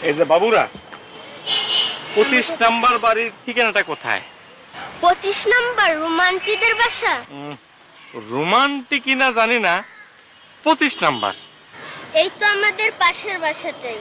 এই যে বাবুরা, 25 নম্বর বাড়ির ঠিকানাটা কোথায়? 25 নম্বর রোমান্টিকদের বাসা। রোমান্টিক কিনা জানি না, 25 নম্বর। এই তো আমাদের পাশের বাসাটাই।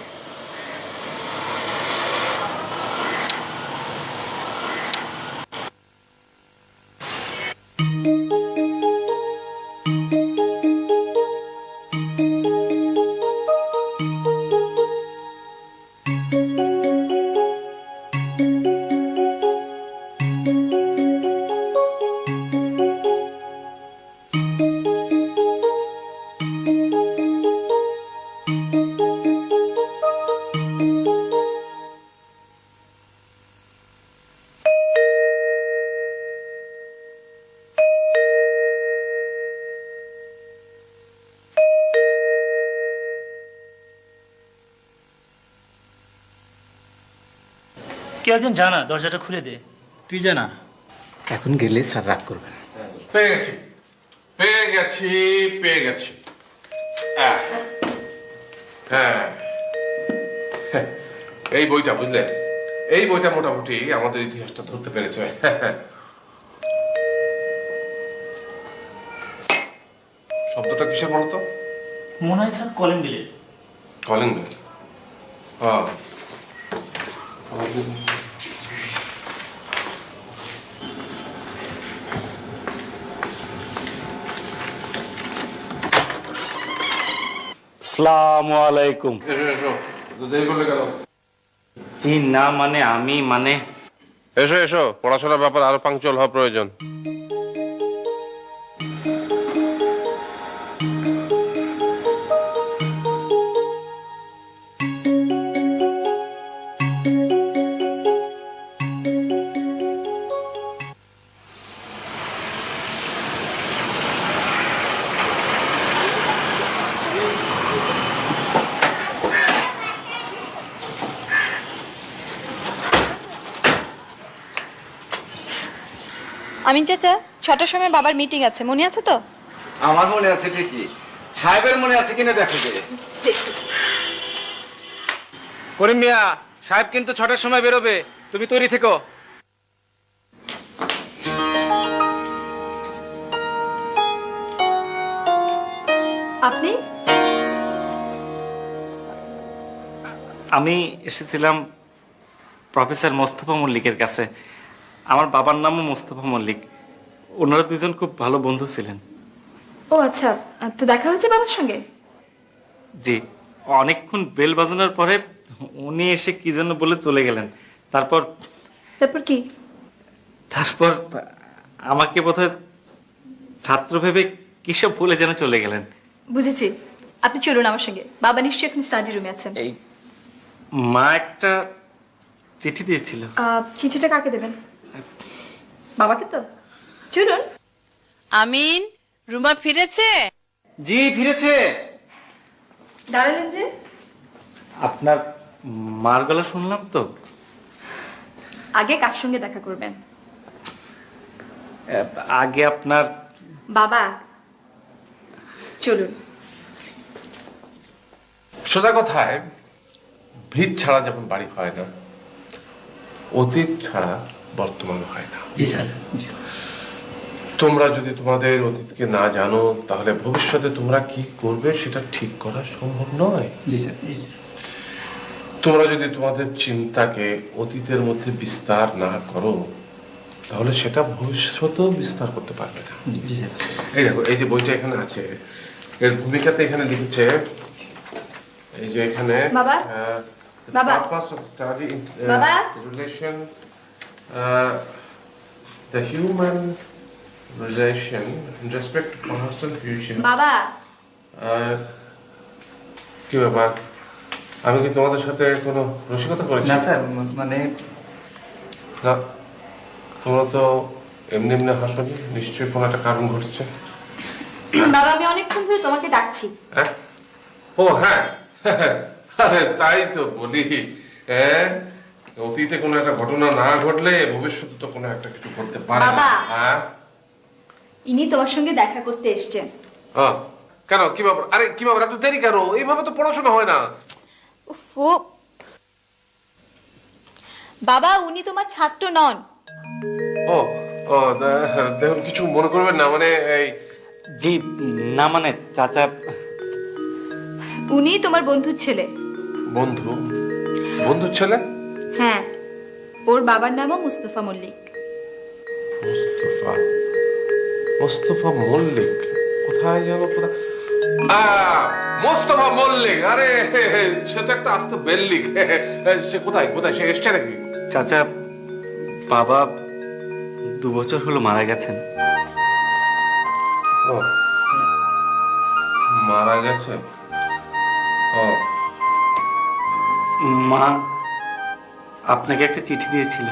কেউ একজন জানা, দরজাটা খুলে দে। তুই জানা, এখন গেলে স্যার রাগ করবেন। পেয়ে গেছি পেয়ে গেছি পেয়ে গেছি। হ্যাঁ হ্যাঁ, এই বইটা বুঝলে, এই বইটা মোটামুটি আমাদের ইতিহাসটা ধরতে পেরেছে। শব্দটা কিসের বলতো? মনে হয় স্যার কলিং বেলের। Calling bell. হ্যাঁ, আসসালামু আলাইকুম। এসো এসো, দেরি করলে কেন? জি না, মানে আমি এসো এসো, পড়াশোনার ব্যাপারে আরো পাংচুয়াল হওয়া প্রয়োজন। আমিন চাচা, 6টার সময় বাবার মিটিং আছে, মনে আছে তো? আমার মনে আছে ঠিকই, সাহেবের মনে আছে কিনা দেখো যে। করিম মিয়া, সাহেব কিন্তু 6টার সময় বেরোবে, তুমি তৈরি থেকো। আপনি? আমি এসেছিলাম প্রফেসর মোস্তফা মল্লিকের কাছে। আমার বাবার নামও মোস্তফা মল্লিক। ওনারা দুজন খুব ভালো বন্ধু ছিলেন। ও আচ্ছা, তো দেখা হয়েছে বাবার সঙ্গে? জি, অনেকক্ষণ বেল বাজানোর পরে উনি এসে কি যেন বলে চলে গেলেন। তারপর কি? তারপর আমাকে বোধহয় ছাত্র ভেবে কিসব বলে যেন চলে গেলেন। বুঝেছি, আপনি চলুন আমার সঙ্গে। বাবা নিশ্চয়ই এখন স্টাডি রুমে আছেন। এই মা একটা চিঠি দিয়েছিল। চিঠিটা কাকে দেবেন? বাবাকে তো। চলুন। আমিন, রুমা ফিরেছে? জি ফিরেছে। দাঁড়ালেন যে? আপনার মার গলা শুনলাম তো। আগে কার সঙ্গে দেখা করবেন? আগে আপনার বাবা। চলুন। সোজা কথায়, ভিত ছাড়া যেমন বাড়ি হয় না, অতীত ছাড়া বর্তমান হয় না। জি স্যার। তোমরা যদি তোমাদের অতীতকে না জানো, তাহলে ভবিষ্যতে তোমরা কি করবে সেটা ঠিক করা সম্ভব নয়। জি স্যার। তোমরা যদি তোমাদের চিন্তাকে অতীতের মধ্যে বিস্তার না করো, তাহলে সেটা ভবিষ্যতেও বিস্তার করতে পারবে না। জি স্যার। এই দেখো, এই যে বইটা এখানে আছে, এর ভূমিকাতে এখানে লিখেছে, এই যে এখানে বাবা? বাবা? purpose of study in বাবা? the relation, the human relation in respect to past and future. বাবা? কি ব্যাপার, আমি কি তোমাদের সাথে কোনো রসিকতা করেছি? না স্যার, মানে না, তোমরা তো এমনি এমনি হাসনি, নিশ্চয়ই কোনো একটা কারণ ঘটছে। বাবা, আমি অনেকক্ষণ ধরে তোমাকে ডাকছি। হ্যাঁ? ও হ্যাঁ, আরে তাই তো বলি, হ্যাঁ, অতীতে কোনো একটা ঘটনা না ঘটলে ভবিষ্যতে তো কোনো একটা কিছু করতে পারে না। বাবা। হ্যাঁ, ইনি তোমার সঙ্গে দেখা করতে এসছেন। কেন, কি ব্যাপার? আরে কি ব্যাপার, এত দেরি কেন? এইভাবে তো পড়াশোনা হয় না। ও বাবা উনি তোমার ছাত্র নন। ও ও দেখুন, কিছু মনে করবেন না, মানে এই জি না, মানে চাচা উনি তোমার বন্ধুর ছেলে। বন্ধু, বন্ধুর ছেলে? হ্যাঁ, ওর বাবার নামও মুস্তফা মল্লিক। মুস্তফা, মুস্তফা মল্লিক, কোথায় যেন কোথায়, মোস্তফা মল্লিক, আরে সে তো একটা আস্ত বেল্লিক। সে কোথায় কোথায়, সে এসছে নাকি? চাচা বাবা 2 বছর হলো মারা গেছেন। ও মারা গেছে। ও মা আপনাকে একটা চিঠি দিয়েছিল।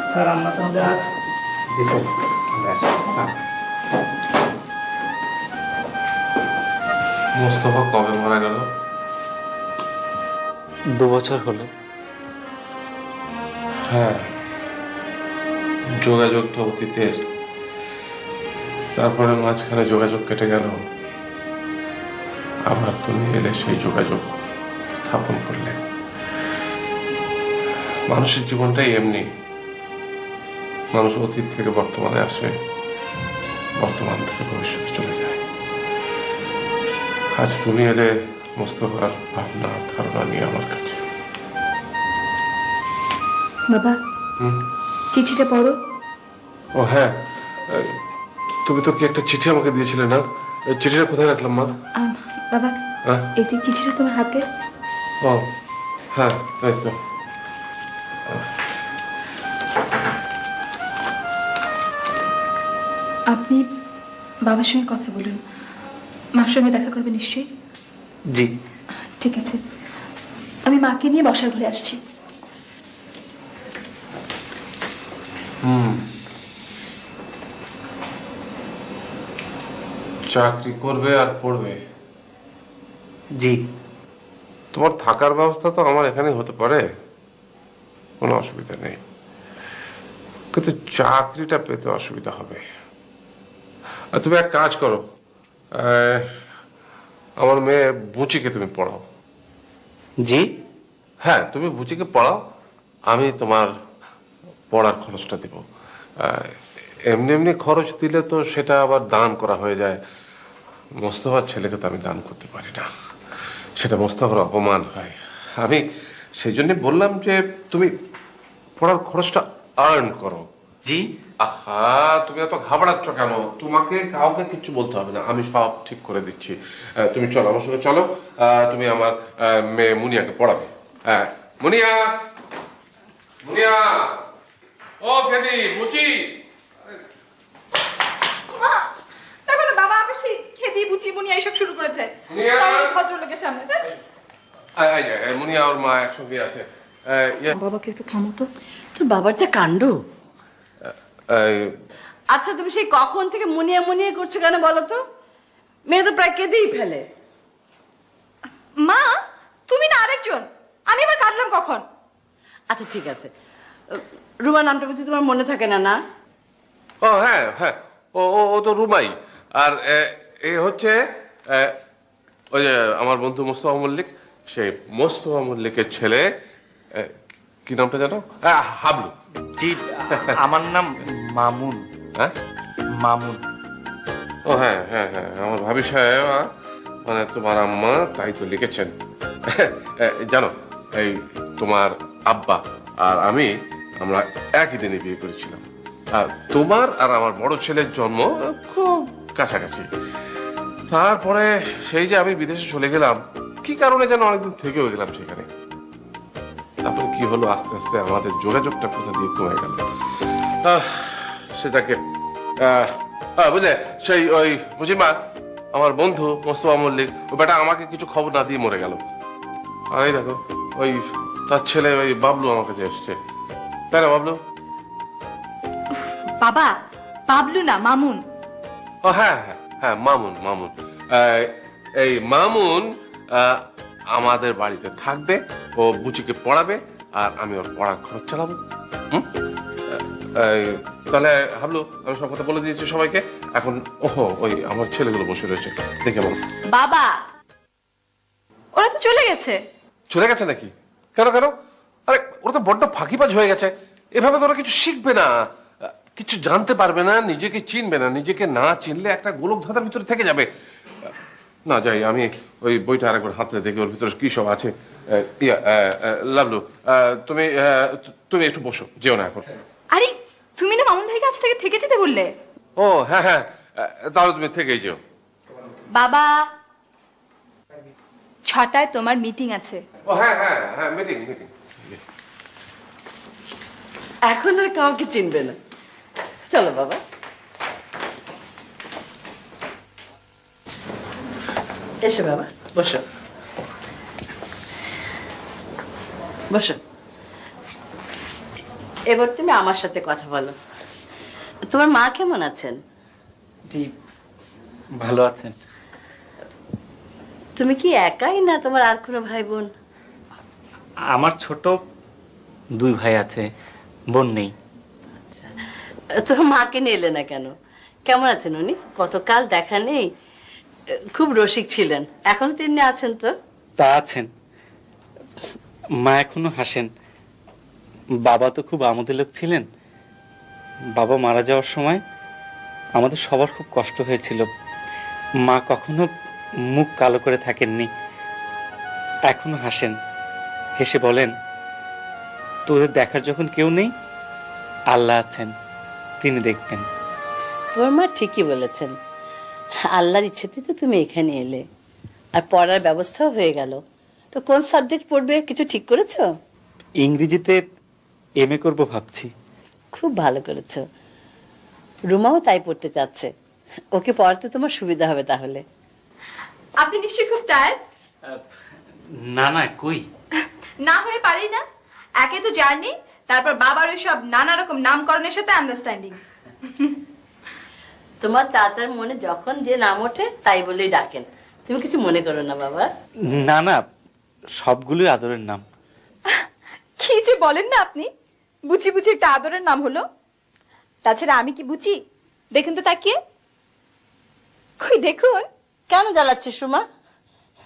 স্যার আমরা তাহলে আজ জি স্যার, আমরা আসি। হ্যাঁ। মোস্তফা কবে মারা গেল? 2 বছর হলো। হ্যাঁ, যোগাযোগ তো অতীতের, তারপরে মাঝখানে যোগাযোগ কেটে গেল, আবার তুমি এলে সেই যোগাযোগ স্থাপন করলে। মানুষের জীবনটাই এমনি, মানুষ অতীত থেকে বর্তমানে আসে, বর্তমান থেকে ভবিষ্যতে চলে যায়। আজ তুমি এলে মোস্তফার ভাবনা ধারণা নিয়ে আমার কাছে। বাবা চিঠিটা পড়ো। ও হ্যাঁ, তুমি তো কি একটা চিঠি আমাকে দিয়েছিলে না? এই চিঠিটা কোথায় রাখলাম মা? বাবা হ্যাঁ? এই যে চিঠিটা তোমার হাতে। ও হ্যাঁ, তাই তো। আপনি বাবার সঙ্গে কথা বলুন, মার সঙ্গে দেখা করবে নিশ্চয়ই। জি ঠিক আছে, আমি মাকে নিয়ে বসার ঘরে আসছি। চাকরি করবে আর পড়বে। জি তোমার থাকার ব্যবস্থা তো আমার এখানে হতে পারে, কোনো অসুবিধা নেই, কিন্তু চাকরিটা পেতে অসুবিধা হবে। আর তুমি এক কাজ করো, আমার মেয়ে বুচিকে তুমি পড়াও। জি হ্যাঁ, তুমি বুচিকে পড়াও, আমি তোমার পড়ার খরচটা দেব। এমনি এমনি খরচ দিলে তো সেটা আবার দান করা হয়ে যায়। মোস্তফার ছেলেকে তো আমি দান করতে পারি না, সেটা মোস্তফার অপমান হয়। আমি সেই জন্য বললাম যে তুমি পড়ার খরচটা আর্ন করো। জি আহা, তুমি এত ঘাবড়াচ্ছ কেন? তোমাকে কাউকে কিছু বলতে হবে না, আমি সব ঠিক করে দিচ্ছি। তুমি চলো, আমার সঙ্গে চলো, তুমি আমার মেয়ে মুনিয়াকে পড়াবে। মুনিয়া, মুনিয়া, ও খেদি বুচি। দেখো না বাবা আবার সেই খেদি বুচি বুনি এইসব শুরু করেছে ভদ্রলোকের সামনে। মুনিয়া ওর মা একসঙ্গে আছে। বাবাকে একটু থামো তো। তোর বাবার যা কাণ্ড। এই, আচ্ছা তুমি সেই কখন থেকে মুনিয়ে মুনিয়ে করছো কেন বলো তো? মেয়ে তো প্রায় কেঁদেই ফেলে। মা তুমি না আরেকজন, আমি আবার কাঁদলাম কখন? আচ্ছা ঠিক আছে, রুমা নামটা বুঝি তোমার মনে থাকে না? না ও হ্যাঁ হ্যাঁ, ও ও ও তো রুমাই। আর এ হচ্ছে ওই যে আমার বন্ধু মোস্তফা মল্লিক, সেই মোস্তফা মল্লিকের ছেলে, কি নামটা জানো? হাবলু। জি আমার নাম মামুন। হ্যাঁ মামুন। ও হ্যাঁ হ্যাঁ হ্যাঁ, আমার ভাবি সাহেব, মানে তোমার আম্মা তাই তো লিখেছেন। জানো, এই তোমার আব্বা আর আমি, আমরা একই দিনে বিয়ে করেছিলাম। তোমার আর আমার বড় ছেলের জন্ম খুব কাছাকাছি। তারপরে সেই যে আমি বিদেশে চলে গেলাম, কি কারণে যেন অনেকদিন থেকেও গেলাম সেখানে। তারপরে কি হলো, আস্তে আস্তে আমাদের যোগাযোগটা কোথা দিয়ে কমে গেল। সেটাকে বুঝলে, সেই ওই বুঝিমা, আমার বন্ধু মোস্তফা মল্লিক, ও বেটা আমাকে কিছু খবর না দিয়ে মরে গেল। আর এই দেখো, ওই তার ছেলে ওই বাবলু আমার কাছে এসছে। তাই না বাবলু? বাবা বাবলু না মামুন। ও হ্যাঁ হ্যাঁ হ্যাঁ, মামুন মামুন। এই মামুন আমাদের বাড়িতে থাকবে, ও বুচিকে পড়াবে, আর আমি ওর পড়ার খরচ চালাবো। তাহলে হাবলু আমি সব কথা বলে দিয়েছি সবাইকে। এখন ওহো ওই আমার ছেলেগুলো বসে রয়েছে, দেখে বলো। বাবা ওরা তো চলে গেছে। চলে গেছে নাকি? কেন কেন? আরে ওরা তো বড্ড ফাঁকিবাজ হয়ে গেছে। এভাবে তোরা কিছু শিখবে না, কিছু জানতে পারবে না, নিজেকে চিনবে না। নিজেকে না চিনলে একটা গোলক ধাঁধার ভিতরে থেকে যাবে। না যাই, আমি ওই বইটা আরেকবার হাতে দেখি ওর ভিতরে কি সব আছে। লাভলু তুমি তুমি একটু বসো, যেও না এখন। আরে তুমি না মামুন ভাই কাছ থেকে যেতে বললে। ও হ্যাঁ হ্যাঁ, তাহলে তুমি থেকেই যেও। বাবা 6টায় তোমার মিটিং আছে। ও হ্যাঁ হ্যাঁ হ্যাঁ, মিটিং মিটিং। এখন আর কাউকে চিনবে না। চলো বাবা। এসো বাবা, বসো বসো। এবার তুমি আমার সাথে কথা বলো। তোমার মা কেমন আছেন? জি ভালো আছেন। তুমি কি একাই না তোমার আর কোনো ভাই বোন? আমার ছোট 2 ভাই আছে, বোন নেই। তোমার মাকে নিয়ে এলে না কেন? কেমন আছেন উনি? কতকাল দেখা নেই। খুব রসিক ছিলেন, এখনো তেমনি আছেন তো? তা আছেন, মা এখনো হাসেন। বাবা তো খুব আমোদের লোক ছিলেন। বাবা মারা যাওয়ার সময় আমাদের সবার খুব কষ্ট হয়েছিল। মা কখনো মুখ কালো করে থাকেননি, এখনো হাসেন। হেসে বলেন, তোদের দেখার যখন কেউ নেই, আল্লাহ আছেন, তিনি দেখবেন। তোমার মা ঠিকই বলেছেন। আল্লাহর ইচ্ছেতে তো তুমি এখানে এলে, আর পড়ার ব্যবস্থাও হয়ে গেল। তো কোন সাবজেক্ট পড়বে কিছু ঠিক করেছো? ইংরেজিতে MA করব ভাবছি। খুব ভালো করেছো। রুমাও তাই পড়তে চাচ্ছে। ওকে পড়াতে তোমার সুবিধা হবে তাহলে। আপনি নিশ্চয়ই খুব টায়ার্ড। না না, কই না হয়ে পারি না। একে তো জার্নি, তারপর বাবার ওই সব নানা রকম নামকরণের সাথে আন্ডারস্ট্যান্ডিং। তোমার চাচার মনে যখন যে নাম ওঠে তাই বলেই ডাকেন। তুমি কিছু মনে করো না বাবা। না না, সবগুলোই আদরের নাম। কি যে বলেন না আপনি, বুচি বুচি একটা আদরের নাম হলো। তাছাড়া আমি কি বুচি? দেখুন তো তাকিয়ে, কই দেখুন। কেন জ্বালাচ্ছিস সুমা?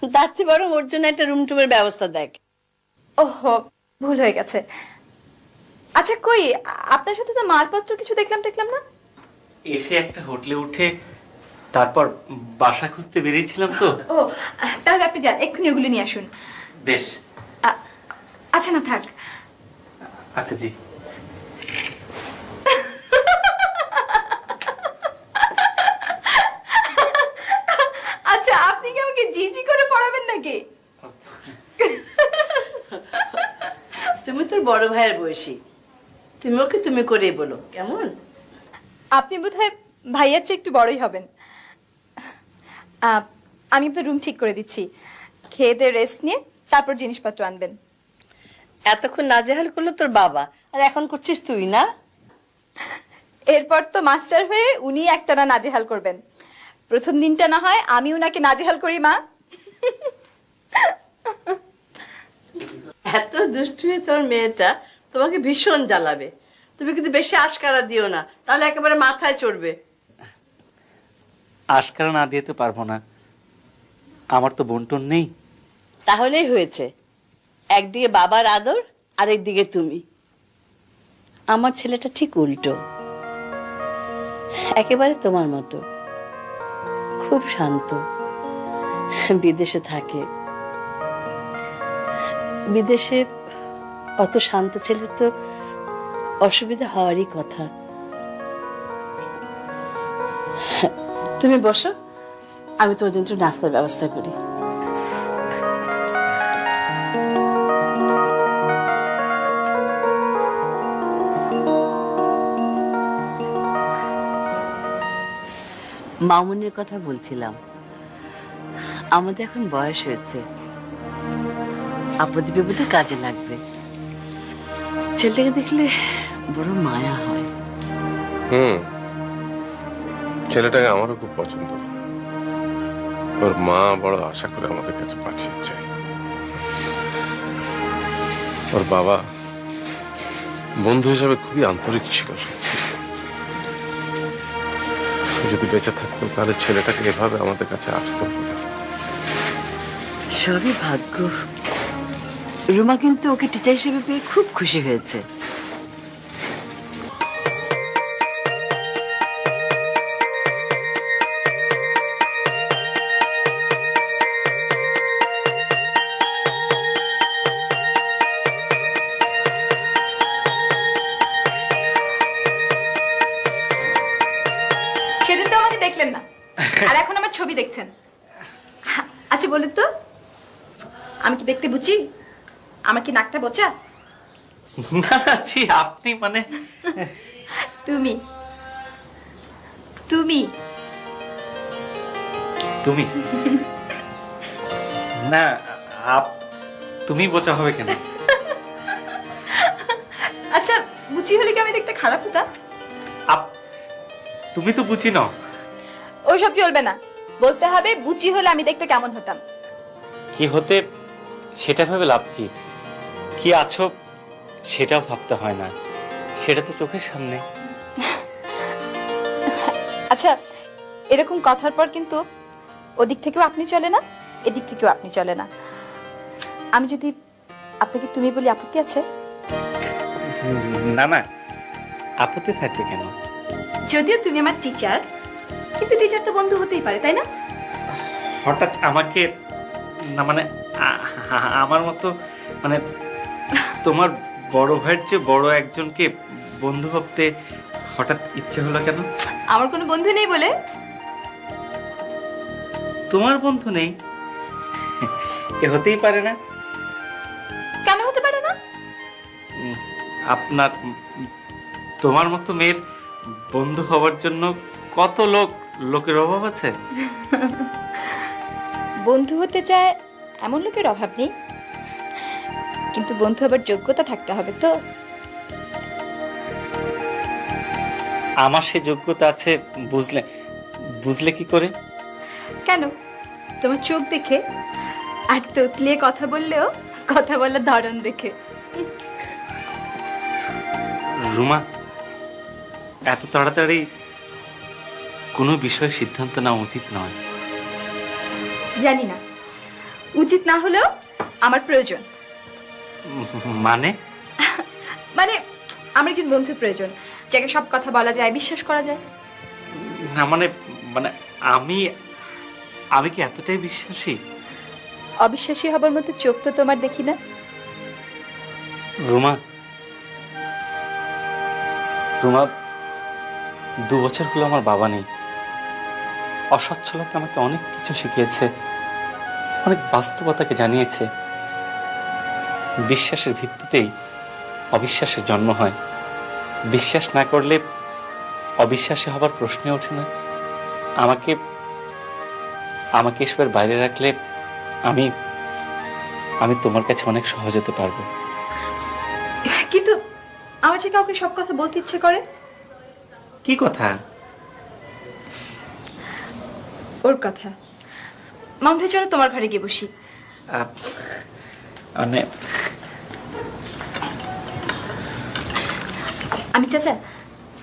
তার চেয়ে বরং ওর জন্য একটা রুম টুমের ব্যবস্থা দেখ। ওহো, ভুল হয়ে গেছে। আচ্ছা কই, আপনার সাথে তো মালপত্র কিছু দেখলাম না। এসে একটা হোটেলে উঠে তারপর বাসা খুঁজতে বেরিয়েছিলাম তো। ও তাহলে আপনি যান, এক্ষুনি ওগুলো নিয়ে আসুন। বেশ। আচ্ছা না থাক। আচ্ছা জি। আচ্ছা আপনি কি আমাকে জি করে পড়াবেন নাকি? তুমি তোর বড় ভাইয়ের বয়সী, তুমি ওকে তুমি করেই বলো, কেমন? আপনি বোধহয় ভাইয়ার চেয়ে একটু বড়ই হবেন। আমি আপনার রুম ঠিক করে দিচ্ছি, খেয়ে দিয়ে রেস্ট নিয়ে তারপর জিনিসপত্র আনবেন। এতক্ষণ নাজেহাল করলো তোর বাবা, আর এখন করছিস তুই না? এরপর তো মাস্টার হয়ে উনি একটানা নাজেহাল করবেন। প্রথম দিনটা না হয় আমি উনাকে নাজেহাল করি মা। এত দুষ্টু হয়ে তোর মেয়েটা তোমাকে ভীষণ জ্বালাবে। তুমি কিন্তু বেশি আশকারা দিও না, তাহলে একেবারে মাথায় চড়বে। আশকারা না দিয়ে তো পারবো না, আমার তো বন্টন নেই। তাহলেই হয়েছে, একদিকে বাবার আদর আর একদিকে তুমি। আমার ছেলেটা ঠিক উল্টো, একেবারে তোমার মতো, খুব শান্ত, বিদেশে থাকে। বিদেশে অত শান্ত ছেলে তো অসুবিধা হওয়ারই কথা। তুমি বসো, আমি তোমার জন্য নাস্তার ব্যবস্থা করি। মামুনের কথা বলছিলাম, আমাদের এখন বয়স হয়েছে, আপদে বিপদে কাজে লাগবে। ছেলেটাকে দেখলে বড় মায়া হয়। ছেলেটাকে আমারও খুব পছন্দ। ওর মা বড় আশা করে আমাদের কাছে পাঠিয়েছে। ওর বাবা বন্ধু হিসেবে খুবই আন্তরিক ছিল সত্যি। যদি বেঁচে থাকতো তাহলে ছেলেটাকে এভাবে আমাদের কাছে আসতে হতো না। সবই ভাগ্য। রুমা কিন্তু ওকে টিচার হিসেবে পেয়ে খুব খুশি হয়েছে। সেদিন তো আমাকে দেখলেন না, আর এখন আমার ছবি দেখছেন। আচ্ছা বলুন তো, আমি কি দেখতে বুঝি? আমার কি নাকটা বোচা? না না জি, আপনি মানে তুমি তুমি তুমি না, তুমি বোঝা হবে কেন? আচ্ছা বুচি হলে কি আমি দেখতে খারাপ হতাম? তুমি তো বুঝি না। ওইসব চলবে না, বলতে হবে বুচি হলে আমি দেখতে কেমন হতাম। কি হতে সেটা ভেবে লাভ কি? কি আছো সেটাও ভাবতে হয় না, সেটা তো চোখের সামনে। আচ্ছা এরকম কথার পর কিন্তু ওদিক থেকেও আপনি চলে না, এদিক থেকেও আপনি চলে না। আমি যদি আপনাকে তুমি বলি আপত্তি আছে? না না, আপত্তি থাকবে কেন? যদিও তুমি আমার টিচার, কিন্তু টিচার তো বন্ধু হতেই পারে, তাই না? হঠাৎ আমাকে না মানে আমার মতো মানে তোমার বড় ভাইয়ের চেয়ে বড় একজনকে বন্ধু ভাবতে হঠাৎ ইচ্ছে হলো কেন? আমার কোনো বন্ধু নেই বলে? তোমার বন্ধু নেই এ হতেই পারে না। কেন হতে পারে না? আপনার তোমার মতো মেয়ের বন্ধু হওয়ার জন্য কত লোকের অভাব আছে। বন্ধু হতে চায় এমন লোকের অভাব নেই, কিন্তু বন্ধু হবার যোগ্যতা থাকতে হবে তো। আমার সে যোগ্যতা আছে বুঝলে কি করে? কেন? তোমার চোখ দেখে, আর তোতলিয়ে কথা বললেও কথা বলার ধরন দেখে। রুমা, এত তাড়াতাড়ি কোনো বিষয়ে সিদ্ধান্ত নেওয়া উচিত নয়। জানি না, উচিত না হলেও আমার প্রয়োজন। মানে মানে আমার একজন বন্ধু প্রয়োজন, যাকে সব কথা বলা যায়, বিশ্বাস করা যায়। না মানে মানে আমি কি এতটাই বিশ্বাসী? অবিশ্বাসী হবার মতো চোখ তো তোমার দেখি না। রুমা, 2 বছর হলো আমার বাবা নেই। অসচ্ছলতা আমাকে অনেক কিছু শিখিয়েছে, অনেক বাস্তবতাকে জানিয়েছে। বিশ্বাসের ভিত্তিতেই অবিশ্বাসের জন্ম হয়। বিশ্বাস না করলে অবিশ্বাসী হবার প্রশ্নে ওঠে না। আমাকে এসবের বাইরে রাখলে আমি তোমার কাছে অনেক সহজ হতে পারবো। কিন্তু আমার যে কাউকে সব কথা বলতে ইচ্ছে করে। কি কথা? ওর কথা। মামুন চলো তোমার ঘরে গিয়ে বসি। মানে আমি চাচা,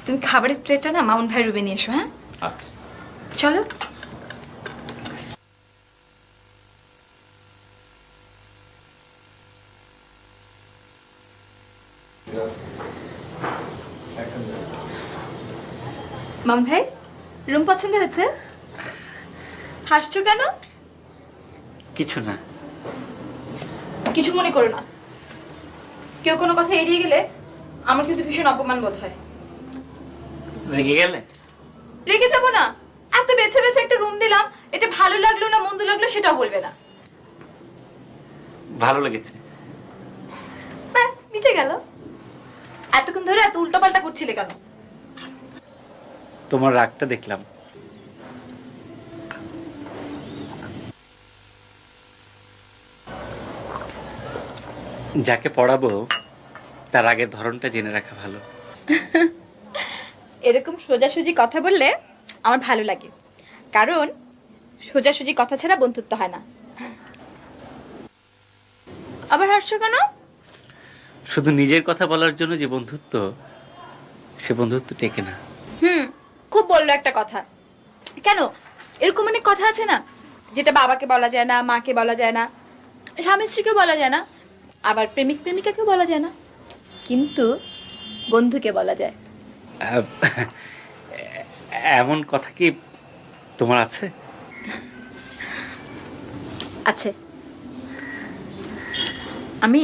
তুমি খাবারের ট্রেটা না মামুন ভাই রুমে নিয়ে এসো। হ্যাঁ আচ্ছা চলো। মামুন ভাই, রুম পছন্দ হয়েছে? হাসছো কেন? কিছু না। কিছু মনে করো না, কেউ কোনো কথা এড়িয়ে গেলে আমার কিন্তু ভীষণ অপমান বোধ হয়। রেগে গেলে? রেগে যাবো না, এত বেছে বেছে একটা রুম দিলাম, এটা ভালো লাগলো না মন্দ লাগলো সেটাও বলবে না। ভালো লেগেছে। ব্যাস মিটে গেল। এতক্ষণ ধরে এত উল্টোপাল্টা করছিলে কেন? তোমার রাগটা দেখলাম। যাকে পড়াবো তার আগের ধরনটা জেনে রাখা ভালো। এরকম সোজাসুজি কথা বললে আমার ভালো লাগে, কারণ সোজাসুজি কথা ছাড়া বন্ধুত্ব হয় না। আবার হাসছো কেন? শুধু নিজের কথা বলার জন্য যে বন্ধুত্ব, সে বন্ধুত্ব টেকে না। খুব বললো একটা কথা। কেন, এরকম অনেক কথা আছে না যেটা বাবাকে বলা যায় না, মাকে বলা যায় না, স্বামী স্ত্রীকেও বলা যায় না, আবার প্রেমিক প্রেমিকাকেও বলা যায় না, কিন্তু বন্ধুকে বলা যায়। আহ, এমন কথা কি তোমার আছে? আছে। আমি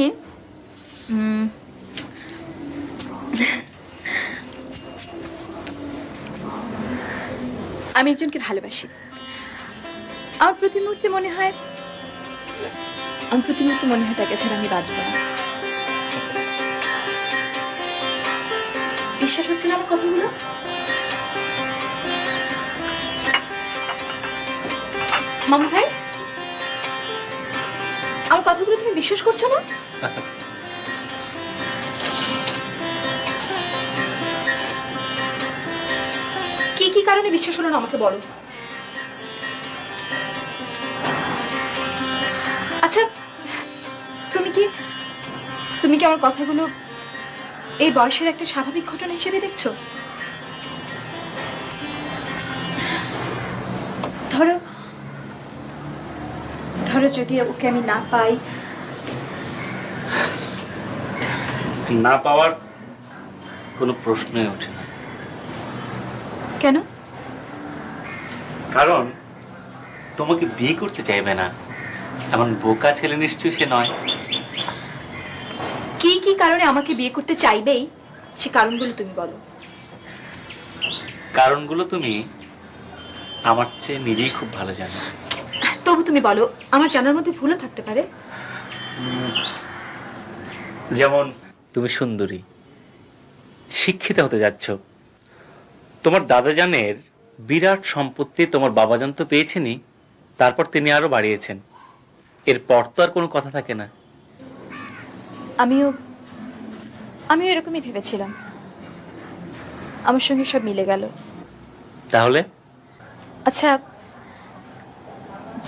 আমি একজনকে ভালোবাসি। আমার প্রতি মুহূর্তে মনে হয় তাকে ছাড়া আমি বাঁচব না। বিশ্বাস হচ্ছে না আমার কথাগুলো? মামু ভাই, আমার কথাগুলো তুমি বিশ্বাস করছো না? কি কি কারণে বিশ্বাস হলো না আমাকে বলো। আচ্ছা, তুমি কি আমার কথাগুলো এই বয়সের একটা স্বাভাবিক ঘটনা হিসেবে দেখছো? ধরো যদি ওকে আমি না পাই। না পাওয়ার কোনো প্রশ্নই ওঠে না। কেন? কারণ তোমাকে বিয়ে করতে চাইবে না এমন বোকা ছেলে নিশ্চয়ই সে নয়। কি কি কারণে আমাকে বিয়ে করতে চাইবেই, সে কারণগুলো তুমি বলো। কারণগুলো তুমি আমার চেয়ে নিজেই খুব ভালো জানো। তবু তুমি বলো, আমার জানার মধ্যে ভুলও থাকতে পারে। যেমন তুমি সুন্দরী, শিক্ষিত হতে যাচ্ছ, তোমার দাদাজানের বিরাট সম্পত্তি তোমার বাবাজান তো পেয়েছেনই, তারপর তিনি আরো বাড়িয়েছেন। এরপর তো আর কোনো কথা থাকে না। আমিও এরকমই ভেবেছিলাম, আমার সঙ্গে সব মিলে গেল। তাহলে আচ্ছা,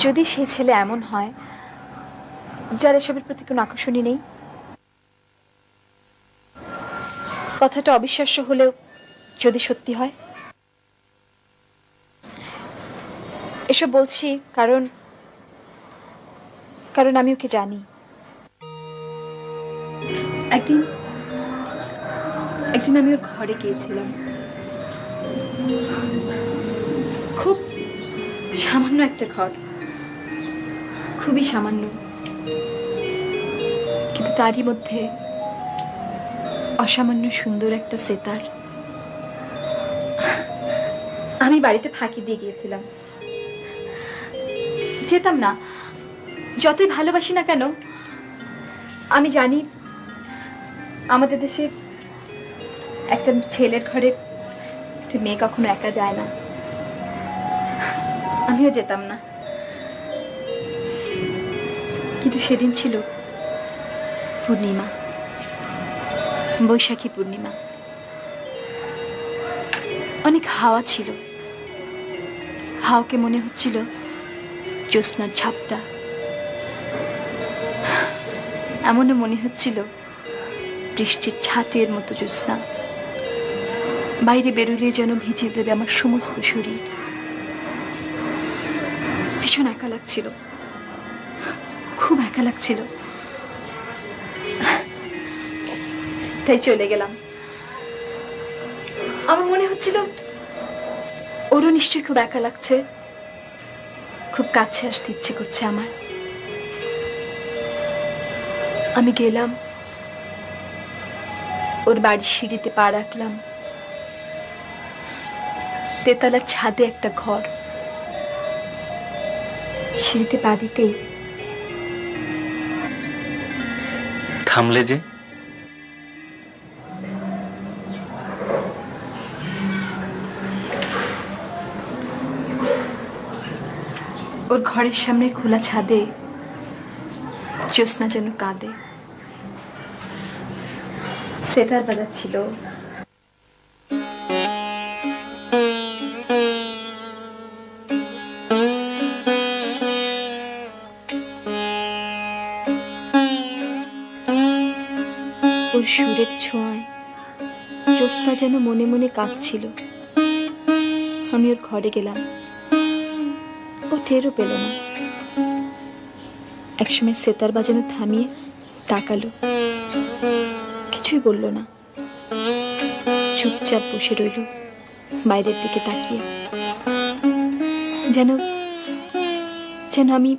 যদি সে ছেলে এমন হয় যার এসবের প্রতি কোনো আকর্ষণই নেই, কথাটা অবিশ্বাস্য হলেও যদি সত্যি হয়। এসব বলছি কারণ আমি ওকে জানি। একদিন আমি ওর ঘরে গিয়েছিলাম। খুব সামান্য একটা ঘর, খুবই সামান্য, কিন্তু তারই মধ্যে অসামান্য সুন্দর একটা সেতার। আমি বাড়িতে ফাঁকি দিয়ে গিয়েছিলাম, যেতাম না। যতই ভালোবাসি না কেন, আমি জানি আমাদের দেশে একটা ছেলের ঘরে একটা মেয়ে কখনো একা যায় না। আমিও যেতাম না, কিন্তু সেদিন ছিল পূর্ণিমা, বৈশাখী পূর্ণিমা। অনেক হাওয়া ছিল, হাওয়াকে মনে হচ্ছিল জ্যোৎস্নার ঝাপটা। এমনও মনে হচ্ছিল বৃষ্টির ছাটের মতো জ্যোৎস্না, বাইরে বেরোলে যেন ভিজিয়ে দেবে আমার সমস্ত শরীর। ভীষণ একা লাগছিল, খুব একা লাগছিল, তাই চলে গেলাম। আমার মনে হচ্ছিল ওরও নিশ্চয়ই খুব একা লাগছে, খুব কাছে আসতে ইচ্ছে করছে আমার। আমি গেলাম, ওর বাড়ির সিঁড়িতে পা রাখলাম। তেতলার ছাদে একটা ঘর। সিঁড়িতে পা দিতেই থামলে যে? ওর ঘরের সামনে খোলা ছাদে জ্যোৎস্না যেন কাঁদে। সেতার বাজাচ্ছিল। ওর সুরের ছোঁয়ায় জ্যোৎস্না যেন মনে মনে কাঁদছিল। আমি ওর ঘরে গেলাম, ও টেরও পেল না। একসময় সেতার বাজানো থামিয়ে তাকালো, কিছুই বলল না, চুপচাপ বসে রইল বাইরের দিকে তাকিয়ে, যেন যেন আমি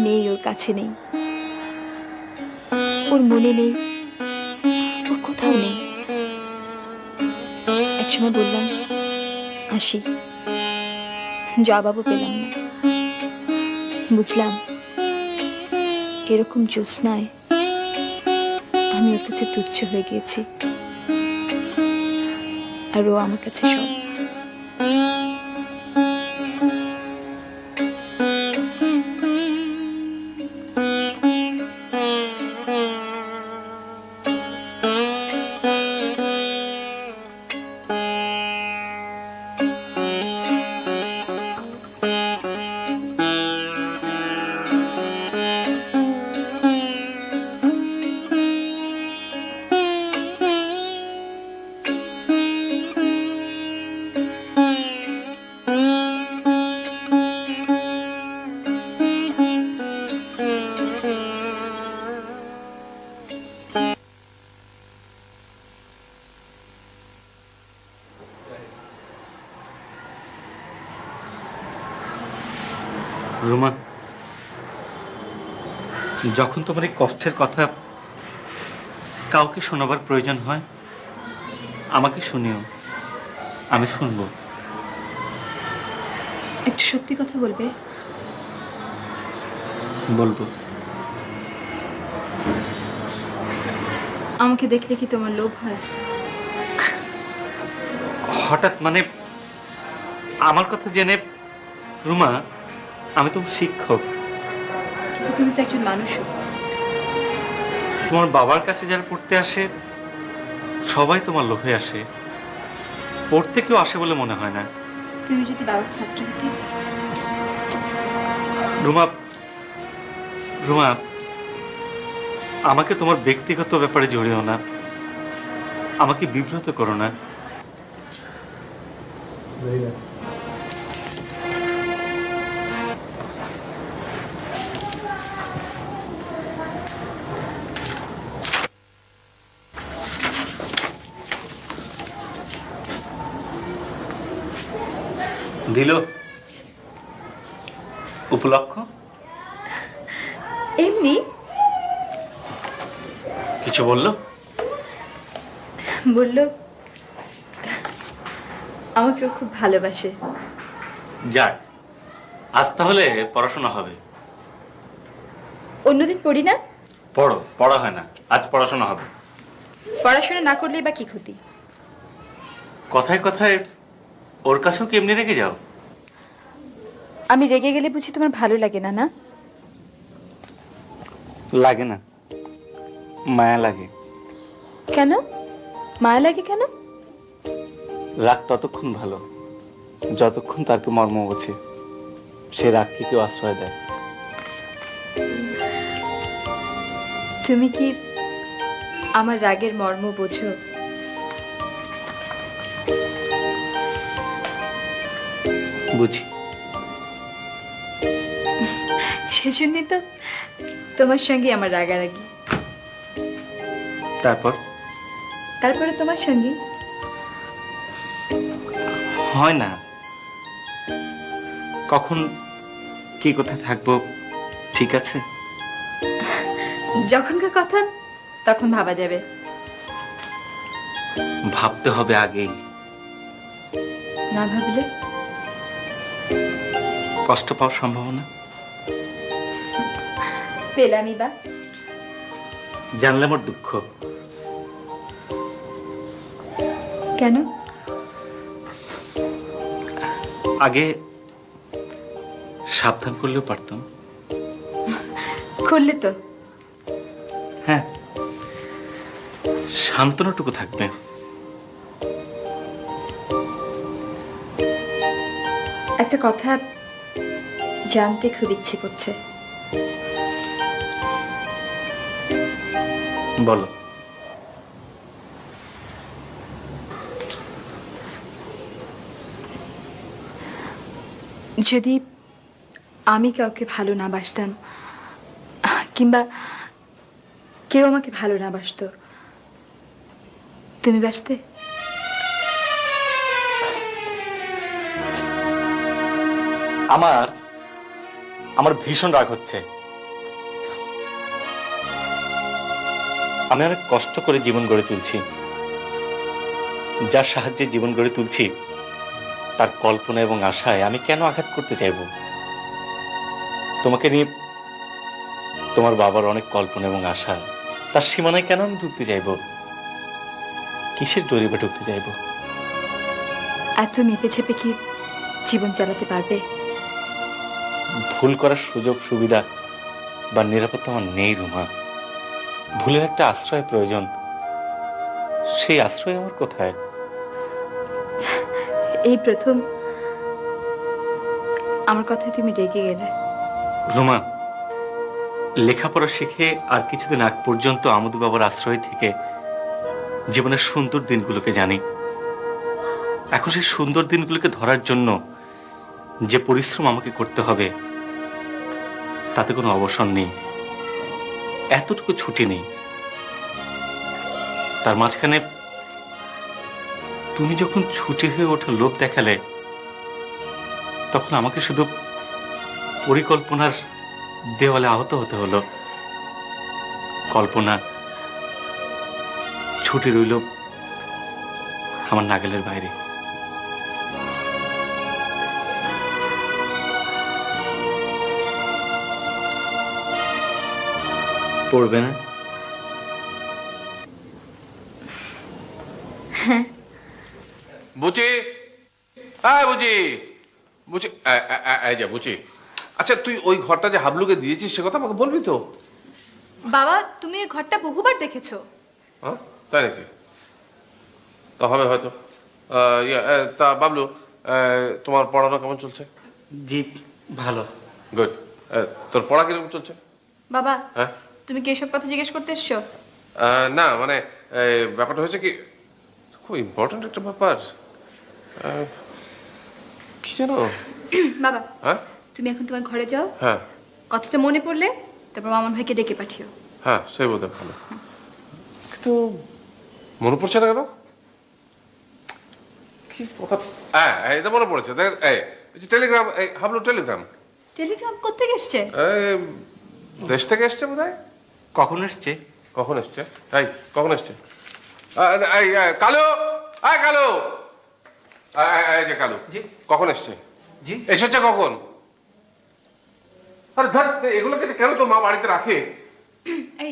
নেই, ওর কাছে নেই, ওর মনে নেই, ওর কোথাও নেই। একসময় বললাম আসি, জবাবও পেলাম না। বুঝলাম এরকম জ্যোৎস্নায় আমি ওর কাছে তুচ্ছ হয়ে গিয়েছি, আর ও আমার কাছে সব। রুমা, যখন তোমার এই কষ্টের কথা কাউকে শোনাবার প্রয়োজন হয় আমাকে শুনিও, আমি শুনবো। একটু সত্যি কথা বলবে? বলবো। আমাকে দেখলে কি তোমার লোভ হয়? হঠাৎ মানে আমার কথা জেনে? রুমা, আমি তোমার শিক্ষক। কিন্তু তুমি তো একজন মানুষও। তোমার বাবার কাছে যারা পড়তে আসে সবাই তোমার লোভে আসে, পড়তে কেউ আসে বলে মনে হয় না। তুমি যদি বাবার ছাত্র হতে? রুমা, রুমা, আমাকে তোমার ব্যক্তিগত ব্যাপারে জড়িও না, আমাকে বিব্রত করো না। দিল উপলক্ষ? এমনি কিছু বললো? বললো আমাকে খুব ভালোবাসে। যাক, আজ তাহলে পড়াশোনা হবে। অন্যদিন পড়ি না? পড়ো, পড়া হয় না, আজ পড়াশোনা হবে। পড়াশোনা না করলেই বা কি ক্ষতি? কথায় কথায় ওর কাছেও কি এমনি রেগে যাও? আমি রেগে গেলে বুঝি তোমার ভালো লাগে না? না লাগে না, মায়া লাগে। কেন মায়া লাগে? কেন? রাগ ততক্ষণ ভালো যতক্ষণ তাকে মর্ম বোঝে, সে রাগকে কেউ আশ্রয় দেয়। তুমি কি আমার রাগের মর্ম বোঝো? বুঝি। সেজন্যই তো তোমার সঙ্গে আমার রাগারাগি। তারপরে তোমার সঙ্গে হয় না। কখন কি কোথায় থাকবো ঠিক আছে? যখনকার কথা তখন ভাবা যাবে। ভাবতে হবে আগেই। না ভাবলে কষ্ট পাওয়ার সম্ভাবনা। পেলামই বা। জানলে আমার দুঃখ। কেন? আগে সাবধান করলেও পারতাম। করলে তো। হ্যাঁ, সান্ত্বনাটুকু থাকবে। একটা কথা জানতে খুব ইচ্ছে করছে। বলো। যদি আমি কাউকে ভালো না বাসতাম, কিংবা কেউ আমাকে ভালো না বাসতো, তুমি বাসতে? আমার ভীষণ রাগ হচ্ছে। আমি অনেক কষ্ট করে জীবন গড়ে তুলছি। যার সাহায্যে জীবন গড়ে তুলছি তার কল্পনা এবং আশায় আমি কেন আঘাত করতে চাইব? তোমাকে নিয়ে তোমার বাবার অনেক কল্পনা এবং আশা, তার সীমানায় কেন আমি ঢুকতে চাইব? কিসের জরিপে ঢুকতে চাইব? এত মেপে ছেপে কি জীবন চালাতে পারবে? ভুল করার সুযোগ সুবিধা বা নিরাপত্তা আমার নেই রুমা। ভুলের একটা আশ্রয় প্রয়োজন, সেই আশ্রয় আমার কোথায়? এই প্রথম আমার কথায় তুমি রেগে গেলে। রুমা, লেখাপড়া শিখে আর কিছুদিন আগ পর্যন্ত আমুদ বাবার আশ্রয় থেকে জীবনের সুন্দর দিনগুলোকে জানি। এখন সেই সুন্দর দিনগুলোকে ধরার জন্য যে পরিশ্রম আমাকে করতে হবে তাতে কোনো অবসর নেই, এতটুকু ছুটি নেই। তার মাঝখানে তুমি যখন ছুটি হয়ে ওঠার লোভ দেখালে তখন আমাকে শুধু পরিকল্পনার দেওয়ালে আহত হতে হলো। কল্পনা ছুটি রইল আমার নাগালের বাইরে। পড়বে না? বুঝি, হ্যাঁ বুঝি, বুঝি, এই যা বুঝি। আচ্ছা, তুই ওই ঘরটা যে হাবলুকে দিয়েছিস সে কথা আমাকে বলবি তো? বাবা, তুমি এই ঘরটা বহুবার দেখেছো। হ্যাঁ, তাই নাকি? তা হবে হয়তো। তা বাবলু, তোমার পড়ানো কেমন চলছে? জি ভালো। গুড। তোর পড়া কিরকম চলছে? বাবা, হ্যাঁ, তুমি কি এসব কথা জিজ্ঞেস করতে এসছো? না মানে ব্যাপারটা হয়েছে কি, খুব ইম্পর্টেন্ট একটা ব্যাপার। কি জানো বাবা, হ্যাঁ, তুমি এখন তোমার ঘরে যাও। হ্যাঁ কথাটা মনে পড়লে তারপর মামুন ভাইকে ডেকে পাঠিও। হ্যাঁ, সেই বোধ হয় ভালো। কিন্তু মনে পড়ছে না কেন? কি কথা? হ্যাঁ, এটা মনে পড়েছে। দেখ, টেলিগ্রাম, হাবলু টেলিগ্রাম। টেলিগ্রাম কোত্থেকে এসছে? দেশ থেকে এসছে বোধ হয়। কখন এসছে? কখন এসছে? কখন এসছে? কালু, কালু, এই যে কালু, জি কখন এসছে? জি এসেছে কখন? আরে ধর, এগুলোকে কেন তো মা বাড়িতে রাখে? এই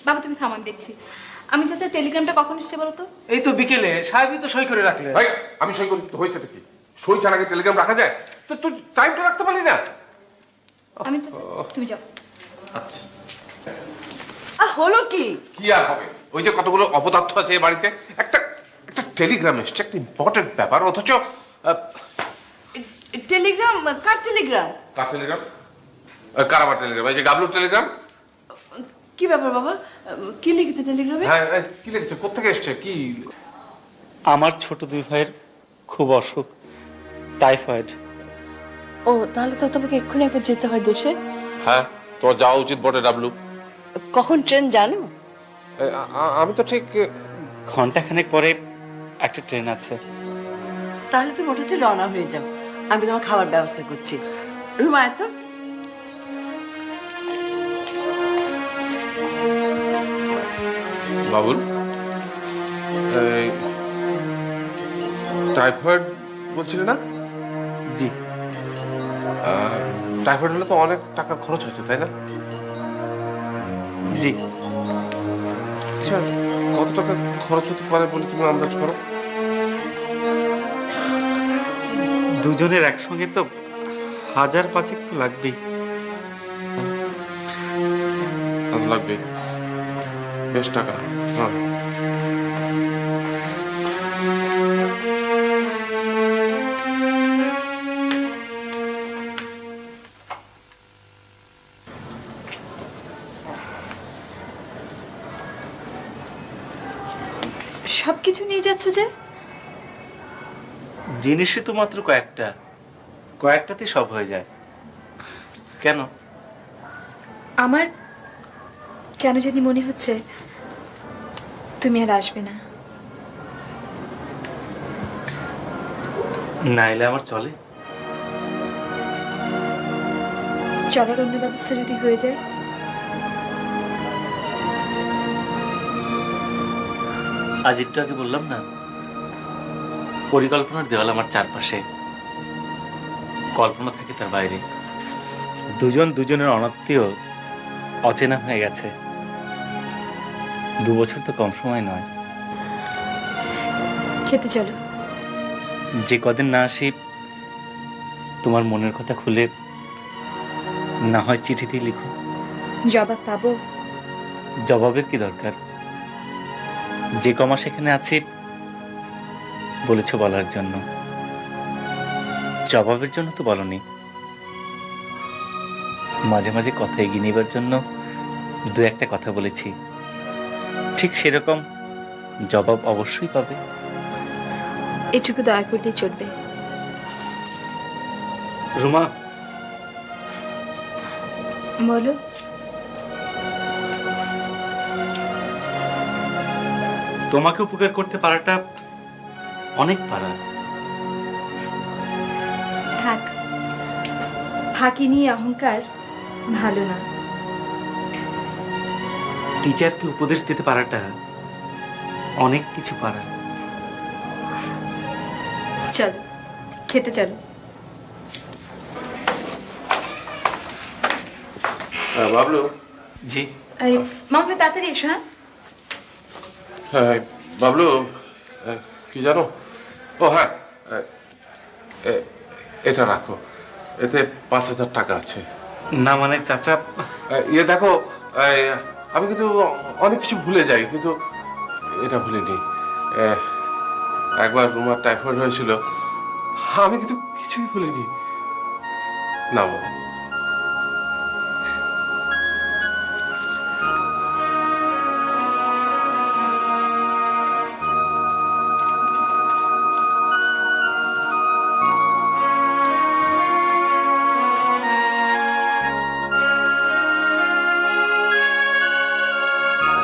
বাবা, তুমি থামান, দেখছি। আমি চাচা টেলিগ্রামটা কখন এসছে বলো তো? এই তো বিকেলে সাহেবই তো সই করে রাখলে। ভাই, আমি সই করি তো হয়েছে কি? সই ছাড়া কি টেলিগ্রাম রাখা যায়? তো তুই টাইমটা রাখতে পারলি না? আমি চাচা, তুমি যাও। আচ্ছা, হলো কি? কি আর হবে? ওই যে কতগুলো অপদার্থ আছে এই বাড়িতে, একটা একটা টেলিগ্রাম এসছে, একটা ইম্পর্টেন্ট ব্যাপার, অথচ টেলিগ্রাম? কার টেলিগ্রাম? কার টেলিগ্রাম? কারাবার টেলিগ্রাম, এই যে গাবলুর টেলিগ্রাম। কি ব্যাপার বাবা? কি লিখেছে টেলিগ্রামে? হ্যাঁ, কি লিখেছে? কোত্থেকে এসছে? কি? আমার ছোট দুই ভাইয়ের খুব অসুখ, টাইফয়েড। ও, তাহলে তো তোমাকে এক্ষুনি একবার যেতে হয় দেশে। হ্যাঁ, তোমার যাওয়া উচিত বটে ডাবলু। কখন ট্রেন জানো? আমি তো ঠিক ঘন্টাখানেক পরে একটা ট্রেন আছে। তাহলে তুমি ওটাতে রওনা হয়ে যাও, আমি তোমার খাবার ব্যবস্থা করছি। রুমা, এত বাবুল, টাইফয়েড বলছিলে না? জি। টাইফয়েড হলে তো অনেক টাকা খরচ হচ্ছে, তাই না? জি। আচ্ছা, কত টাকা খরচ হতে পারে বলে তুমি আন্দাজ করো? দুজনের একসঙ্গে তো 1000-5 তো লাগবেই। তা তো লাগবে, বেশ টাকা। হ্যাঁ, সবকিছু নিয়ে যাচ্ছ যে? জিনিসই তো মাত্র কয়েকটা, কয়েকটাতে সব হয়ে যায়। কেন? আমার কেন জানি মনে হচ্ছে তুমি আর আসবে না। না এলে আমার চলে? চলার অন্য ব্যবস্থা যদি হয়ে যায়? আজ একটু আগে বললাম না, পরিকল্পনার দেওয়াল আমার চারপাশে, কল্পনা থাকে তার বাইরে। দুজন দুজনের অনাত্মীয়, অচেনা হয়ে গেছে। 2 বছর তো কম সময় নয়। খেতে চলো। যে কদিন না আসি, তোমার মনের কথা খুলে না হয় চিঠিতেই লিখো। জবাব পাবো? জবাবের কি দরকার? যে কমাস এখানে আছি বলেছ বলার জন্য, জবাবের জন্য তো বলনি। মাঝে মাঝে কথা এগিয়ে নেবার জন্য 2-1টা কথা বলেছি, ঠিক সেরকম জবাব অবশ্যই পাবে। এটুকু দয়া করলেই চলবে। রুমা, বলো। তোমাকে উপকার করতে পারাটা অনেক পারা। থাক, ফাঁকি নিয়ে অহংকার ভালো না। টিচারকে উপদেশ দিতে পারাটা অনেক কিছু পারা। চলো খেতে চলো। বাবলু। জি। মামা তাড়াতাড়ি এসো। হ্যাঁ হ্যাঁ বাবলু, কি জানো? ও হ্যাঁ, এটা রাখো, এতে 5,000 টাকা আছে। না মানে চাচা, ইয়ে দেখো, আমি কিন্তু অনেক কিছু ভুলে যাই, কিন্তু এটা ভুলিনি। একবার রুমার টাইফয়েড হয়েছিল, আমি কিন্তু কিছুই ভুলিনি। না বাবা।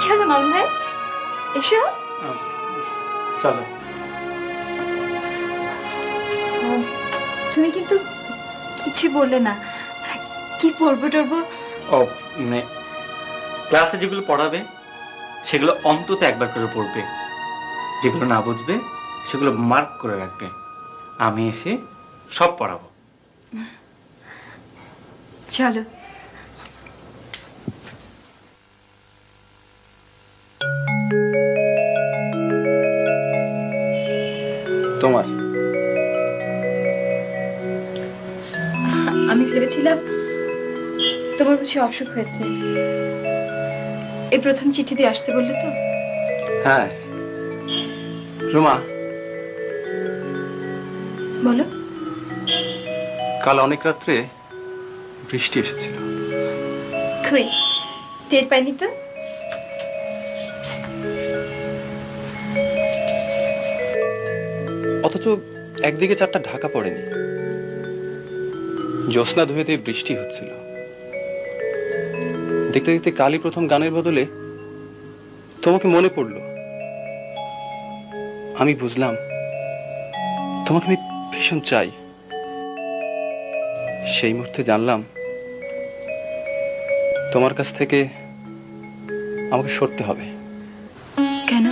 কি হলো মামা ভাই? এসো। চলো। তুমি কিন্তু কিছু বললে না, কি পড়বো টড়বো? ও মানে ক্লাসে যেগুলো পড়াবে সেগুলো অন্তত একবার করে পড়বে, যেগুলো না বুঝবে সেগুলো মার্ক করে রাখবে। আমি এসে সব পড়াবো। চলো। তোমার আমি ভেবেছিলাম তোমার কিছু অসুখ হয়েছে, এই প্রথম চিঠি দিয়ে আসতে বললে তো। হ্যাঁ রুমা, বলো। কাল অনেক রাত্রে বৃষ্টি এসেছিল। কই টের পাইনি তো। অথচ একদিকে 4টা ঢাকা পড়েনি, জ্যোৎস্না ধুয়েতে বৃষ্টি হচ্ছিল। দেখতে দেখতে কালই প্রথম গানের বদলে তোমাকে মনে পড়লো। আমি বুঝলাম তোমাকে আমি ভীষণ চাই। সেই মুহূর্তে জানলাম তোমার কাছ থেকে আমাকে সরতে হবে। কেন?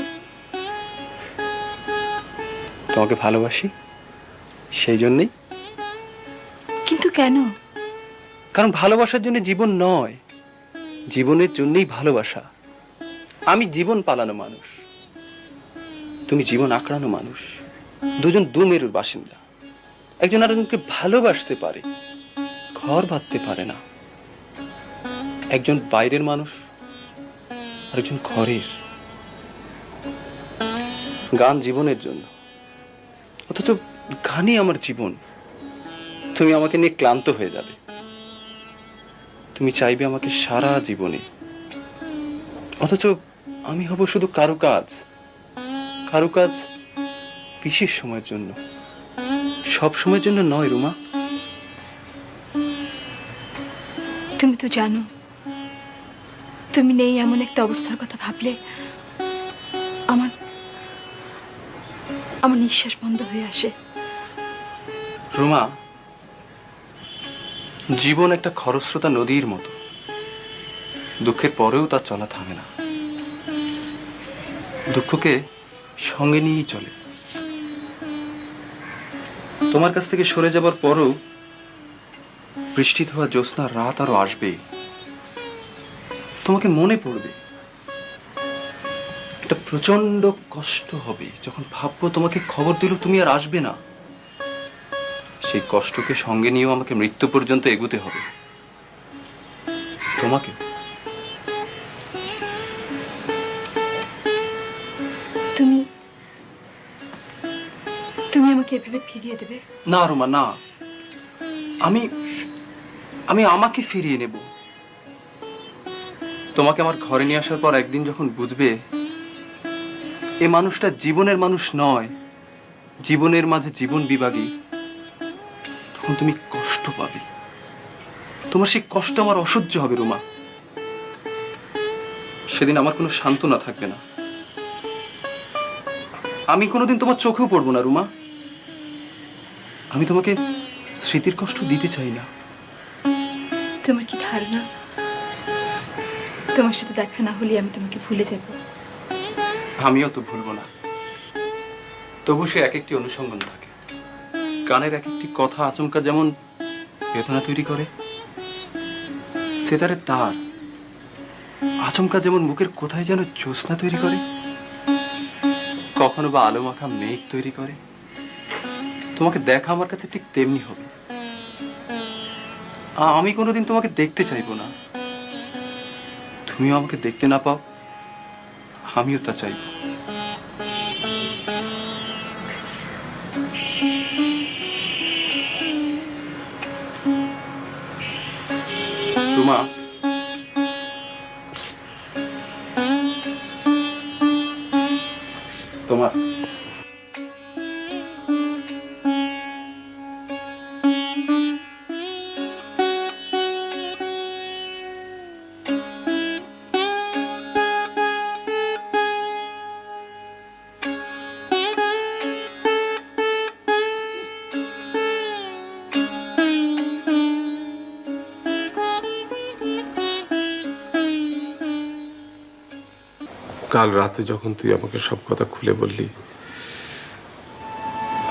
তোমাকে ভালোবাসি, সেই জন্যই। কিন্তু কেন? কারণ ভালোবাসার জন্য জীবন নয়, জীবনের জন্যই ভালোবাসা। আমি জীবন পালানো মানুষ, তুমি জীবন আঁকড়ানো মানুষ। দুজন দু মেরুর বাসিন্দা, একজন আরেকজনকে ভালোবাসতে পারে, ঘর বাঁধতে পারে না। একজন বাইরের মানুষ, আরেকজন ঘরের। গান জীবনের জন্য, অথচ গানই আমার জীবন। তুমি আমাকে নিয়ে ক্লান্ত হয়ে যাবে, তুমি চাইবে আমাকে সারা জীবনে, অথচ আমি হব শুধু কারুকাজ। কারো কাজ বিশেষ সময়ের জন্য, সব সময়ের জন্য নয় রুমা। তুমি তো জানো, তুমি নেই এমন একটা অবস্থার কথা ভাবলে আমার আমার নিঃশ্বাস বন্ধ হয়ে আসে। রুমা, জীবন একটা খরস্রোতা নদীর মতো, দুঃখের পরেও তার চলা থামে না, দুঃখকে সঙ্গে নিয়েই চলে। তোমার কাছ থেকে সরে যাবার পরও বৃষ্টি ধোয়া জ্যোৎস্নার রাত আরো আসবে, তোমাকে মনে পড়বে। একটা প্রচন্ড কষ্ট হবে যখন ভাববো তোমাকে খবর দিল তুমি আর আসবে না। সেই কষ্টকে সঙ্গে নিয়েও আমাকে মৃত্যু পর্যন্ত এগোতে হবে। তোমাকে তুমি তুমি আমাকে এভাবে ফিরিয়ে দেবে? না রোমা, না। আমি আমি আমাকে ফিরিয়ে নেব। তোমাকে আমার ঘরে নিয়ে আসার পর একদিন যখন বুঝবে এ মানুষটা জীবনের মানুষ নয়, জীবনের মাঝে জীবন বিভাগী, তখন তুমি কষ্ট পাবে। তোমার সেই কষ্ট আমার অসহ্য হবে রুমা। সেদিন আমার কোনো সান্ত্বনা থাকবে না। আমি কোনোদিন তোমার চোখেও পড়বো না রুমা। আমি তোমাকে স্মৃতির কষ্ট দিতে চাই না। তোমার কি ধারণা তোমার সাথে দেখা না হলে আমি তোমাকে ভুলে যাব? আমিও তো ভুলবো না। তবু সে এক একটি অনুসন্ধান থাকে। কানের এক একটি কথা আচমকা যেমন বেদনা তৈরি করে, সেতারের তার আচমকা যেমন মুখের কোথায় যেন জ্যোৎস্না তৈরি করে, কখনো বা আলো মাখা মেঘ তৈরি করে। তোমাকে দেখা আমার কাছে ঠিক তেমনি হবে। আমি কোনোদিন তোমাকে দেখতে চাইবো না, তুমিও আমাকে দেখতে না পাও, আমিও তা চাইব। রুমা, তোমার কাল রাতে যখন তুই আমাকে সব কথা খুলে বললি,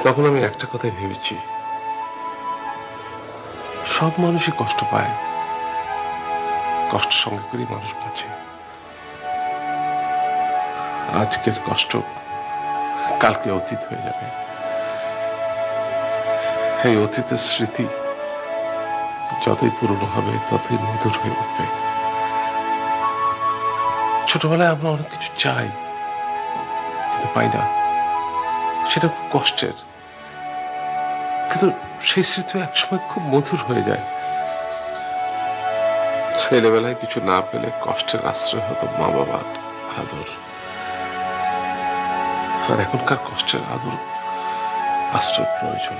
তখন আমি একটা কথাই ভেবেছি, সব মানুষই কষ্ট পায়, কষ্ট সঙ্গে করে মানুষ বাঁচে। আজকের কষ্ট কালকে অতীত হয়ে যাবে। এই অতীতের স্মৃতি যতই পুরনো হবে ততই মধুর হয়ে উঠবে। ছোটবেলায় আমরা অনেক কিছু চাই কিন্তু পাই না, সেটা খুব কষ্টের, কিন্তু সেই স্মৃতিও একসময় খুব মধুর হয়ে যায়। ছেলেবেলায় কিছু না পেলে কষ্টের আশ্রয় হতো মা বাবার আদর, আর এখনকার কষ্টের আদর আশ্রয় প্রয়োজন।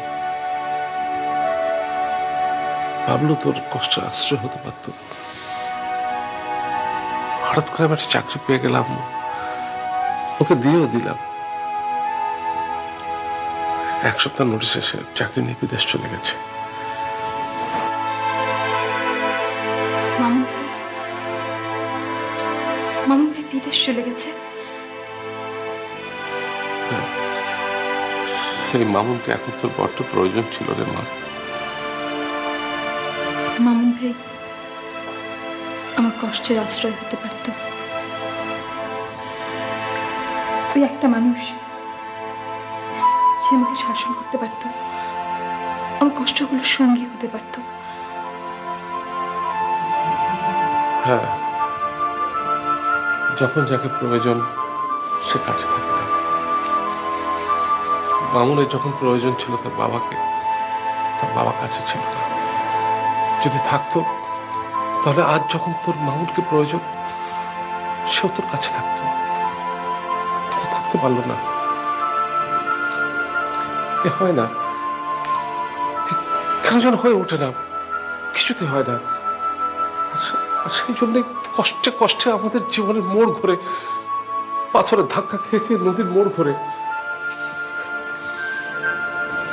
ভাবলো তোর কষ্টের আশ্রয় হতে পারত, হঠাৎ করে আমি একটা চাকরি পেয়ে গেলাম, ওকে দিয়েও দিলাম। এক সপ্তাহ নোটিশ এসে চাকরি নিয়ে বিদেশ চলে গেছে। মামুন ভাই বিদেশ চলে গেছে? সেই মামুনকে এখন তোর বড্ড প্রয়োজন ছিল রে মা। মামুন ভাই আমার কষ্টের আশ্রয় হতে পারত। ওই একটা মানুষ, সে আমাকে শাসন করতে পারত, আমার কষ্টগুলোর সঙ্গী হতে পারত। হ্যাঁ, যখন যাকে প্রয়োজন সে কাছে থাকে না। মামুনের যখন প্রয়োজন ছিল তার বাবাকে, তার বাবা কাছে ছিল না। যদি থাকতো তাহলে আজ যখন তোর মামুনকে প্রয়োজন সেও তোর কাছে থাকতো, কিন্তু থাকতে পারলো না। এ হয় না, কেন যেন হয়ে ওঠে না, কিছুতে হয় না। আর সেই জন্য কষ্টে কষ্টে আমাদের জীবনের মোড় ঘুরে, পাথরের ধাক্কা খেয়ে খেয়ে নদীর মোড় ঘুরে।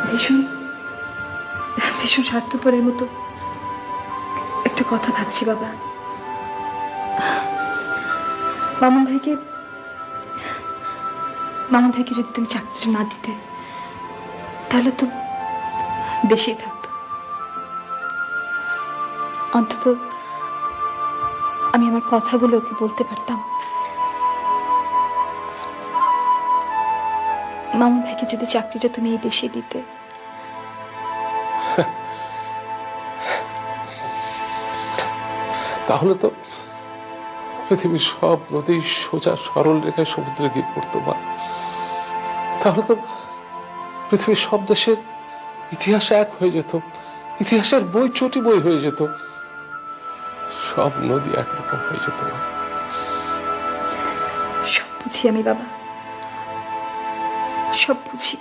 ভীষণ ভীষণ স্বার্থপরের মতো একটা কথা ভাবছি বাবা। মামুন ভাইকে যদি তুমি চাকরিটা না দিতে, তাহলে তো দেশেই থাকতো। অন্তত আমি আমার কথাগুলো ওকে বলতে পারতাম। মামুন ভাইকে যদি চাকরিটা তুমি এই দেশে দিতে। তাহলে তো পৃথিবীর সব নদী সোজা সরল রেখায় সমুদ্রে গিয়ে পড়তো। মা, তাহলে তো পৃথিবীর সব দেশের ইতিহাস এক হয়ে যেত, ইতিহাসের বই চটি বই হয়ে যেত, সব নদী একরকম হয়ে যেত। মা, সব বুঝি আমি বাবা, সব বুঝি,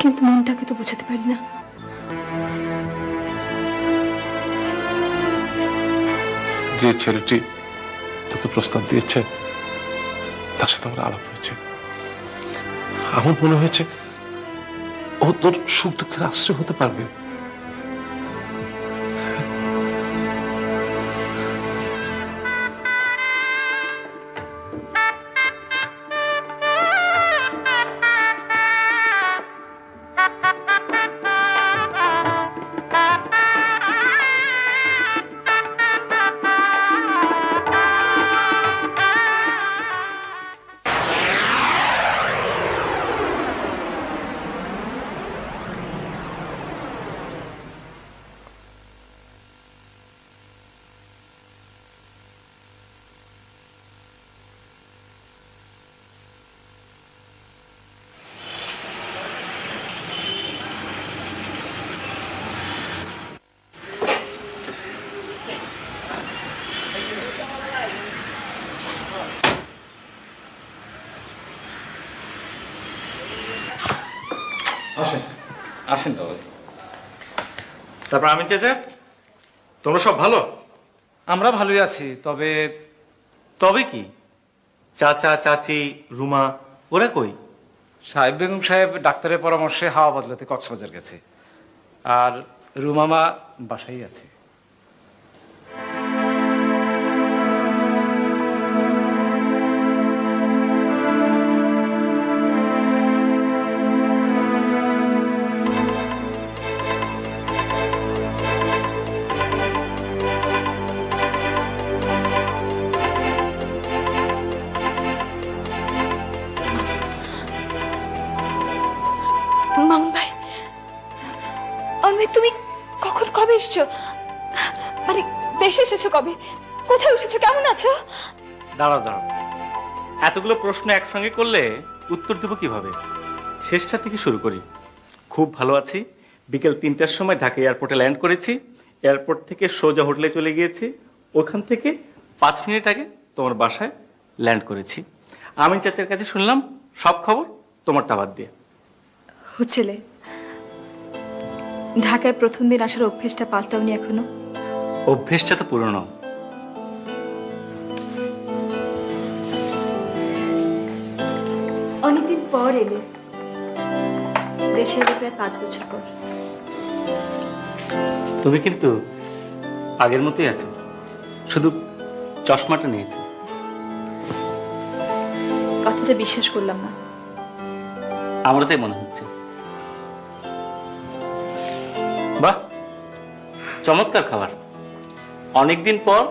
কিন্তু মনটাকে তো বোঝাতে পারি না। যে ছেলেটি তোকে প্রস্তাব দিয়েছে, তার সাথে আমার আলাপ হয়েছে। আমার মনে হয়েছে ও তোর সুখ দুঃখের আশ্রয় হতে পারবে। আসেন আসেন বাবা। তারপর আমি চাচা, তোমরা সব ভালো? আমরা ভালোই আছি, তবে তবে কি, চাচা চাচি রুমা ওরা কই? সাহেব বেগম সাহেব ডাক্তারের পরামর্শে হাওয়া বদলাতে কক্সবাজার গেছে, আর রুমামা বাসায় আছে। মামুন ভাই, তুমি কবে এসছো? মানে দেশে এসেছো কবে? কোথায় উঠেছো? কেমন আছো? দাঁড়াও দাঁড়াও, এতগুলো প্রশ্ন একসঙ্গে করলে উত্তর দেবো কিভাবে? শেষটা থেকে শুরু করি। খুব ভালো আছি। বিকেল 3টার সময় ঢাকা এয়ারপোর্টে ল্যান্ড করেছি। এয়ারপোর্ট থেকে সোজা হোটেলে চলে গিয়েছি। ওখান থেকে 5 মিনিট আগে তোমার বাসায় ল্যান্ড করেছি। আমি চাচার কাছে শুনলাম সব খবর, তোমারটা বাদ দিয়ে। হোটেলে ঢাকায় প্রথম দিন আসার অভ্যেসটা পাল্টাওনি এখনো? অভ্যেসটা তো পুরনো। অনেকদিন পর এলে, দেশে এলে প্রায় 5 বছর পর। তুমি কিন্তু আগের মতোই আছো, শুধু চশমাটা নিয়েছো। কথাটা বিশ্বাস করলাম না। আমারও তাই মনে হচ্ছে। বাহ, চমৎকার খাবার। অনেকদিন পর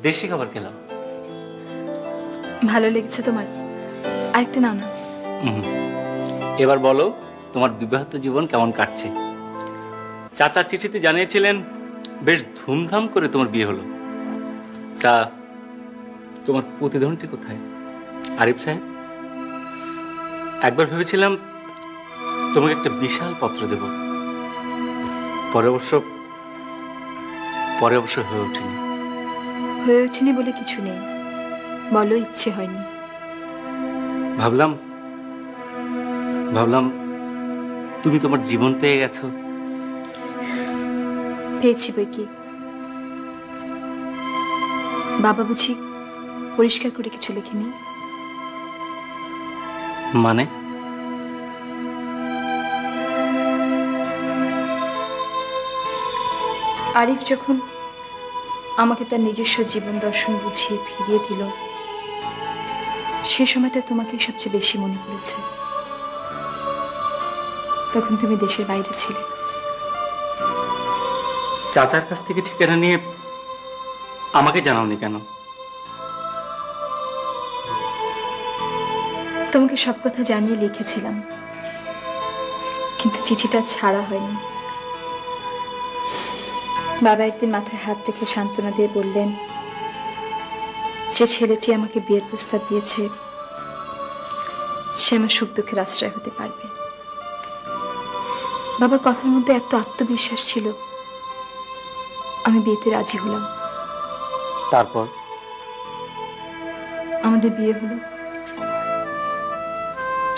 দেশি খাবার খেলাম। ভালো লেগেছে তোমার? আরেকটা নাও না। এবার বলো, তোমার বিবাহিত জীবন কেমন কাটছে? চাচা চিঠিতে জানিয়েছিলেন বেশ ধুমধাম করে তোমার বিয়ে হলো। তা তোমার প্রতিদ্বন্দ্বী কোথায়? আরিফ সাহেব। একবার ভেবেছিলাম তোমাকে একটা বিশাল পত্র দেব, পরে অবশ্য হয়ে ওঠেনি। হয়ে ওঠেনি বলে কিছু নেই, বলো ইচ্ছে হয়নি। ভাবলাম ভাবলাম তুমি তোমার জীবন পেয়ে গেছো। পেয়েছি বই কি, বাবা বুঝি পরিষ্কার করে কিছু লেখেনি? মানে? আরিফ যখন আমাকে তার নিজস্ব জীবন দর্শন বুঝিয়ে ফিরিয়ে দিল, সে সময়টা তোমাকে সবচেয়ে বেশি মনে পড়েছে। তখন তুমি দেশের বাইরে ছিলে। চাচার কাছ থেকে ঠিকানা নিয়ে আমাকে জানাওনি কেন? তোমাকে সব কথা জানিয়ে লিখেছিলাম, কিন্তু চিঠিটা ছাড়া হয়নি। বাবা একদিন মাথায় হাত রেখে সান্ত্বনা দিয়ে বললেন, যে ছেলেটি আমাকে বিয়ের প্রস্তাব দিয়েছে সে আমার সুখ দুঃখের আশ্রয় হতে পারবে। বাবার কথার মধ্যে এত আত্মবিশ্বাস ছিল, আমি বিয়েতে রাজি হলাম। তারপর আমাদের বিয়ে হলো।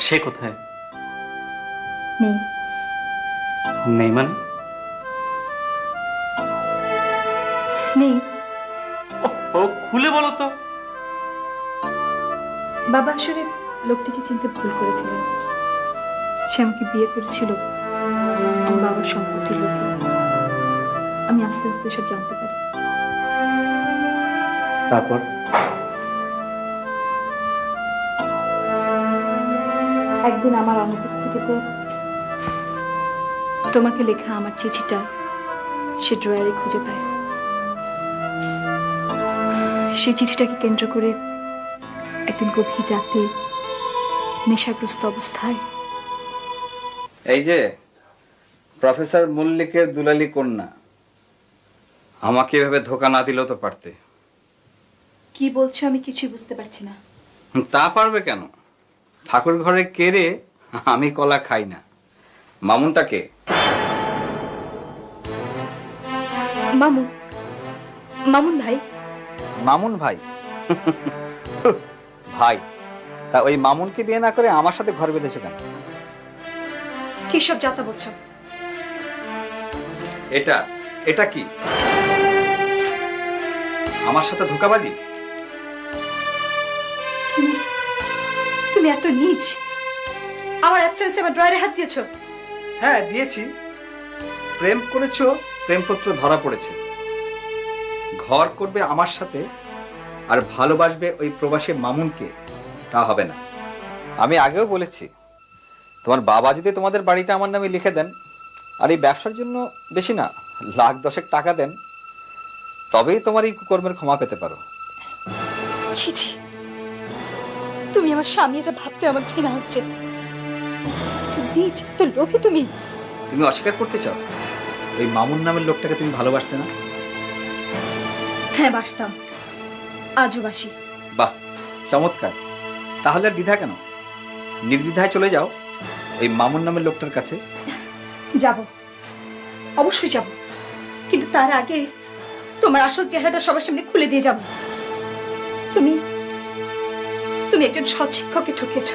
সে কোথায়? নেই। নেই মানে? নেই। ও খুলে বলো তো। বাবা আসলে লোকটিকে চিনতে ভুল করেছিলেন। সে আমাকে বিয়ে করেছিল আমার বাবার সম্পত্তির লোকে। আমি আস্তে আস্তে সব জানতে পারি। তারপর? একদিন আমার অনুপস্থিতিতে তোমাকে লেখা আমার চিঠিটা সে ড্রয়ারে খুঁজে পায়। সেই চিঠিটাকে কেন্দ্র করে একদিন গভীর রাতে নেশাগ্রস্ত অবস্থায় এই যে প্রফেসর মল্লিকের দুলালি কন্যা, আমাকে এভাবে ধোকা না দিলেও তো পারতে। কি বলছো আমি কিছুই বুঝতে পারছি না। তা পারবে কেন? ঠাকুর ঘরে কেড়ে আমি কলা খাই না। মামুনটাকে মামুন? মামুন ভাই? মামুন ভাই? ভাই? তা ওই মামুনকে বিয়ে না করে আমার সাথে ঘর বেঁধেছো কেন? কি সব যাতা বলছো? এটা এটা কি আমার সাথে ধোকাবাজি? তুমি এত নীচ! আমার অ্যাবসেন্সে আমার ড্রয়ারে হাত দিয়েছো? হ্যাঁ দিয়েছি। প্রেম করেছো, প্রেমপত্র ধরা পড়েছে। ঘর করবে আমার সাথে আর ভালোবাসবে ওই প্রবাসী মামুনকে, তা হবে না। আমি আগেও বলেছি, তোমার বাবা যদি তোমাদের বাড়িটা আমার নামে লিখে দেন আর এই ব্যবসার জন্য বেশি না লাখ 10 টাকা দেন, তবেই তোমার এই কুকর্মের ক্ষমা পেতে পারো। ছি ছি, তুমি আমার স্বামী এটা ভাবতে আমার ঘৃণা হচ্ছে। নীচ তো লোকে তুমি। তুমি অস্বীকার করতে চাও ওই মামুন নামের লোকটাকে তুমি ভালোবাসতে না? হ্যাঁ বাসতাম, আজও বাসি। বাহ, চমৎকার। তাহলে আর দ্বিধা কেন? নির্দ্বিধায় চলে যাও ওই মামুন নামের লোকটার কাছে। যাব, অবশ্যই যাব, কিন্তু তার আগে তোমার আসল চেহারাটা সবার সামনে খুলে দিয়ে যাব। তুমি তুমি একজন সৎ শিক্ষককে ঠকিয়েছ।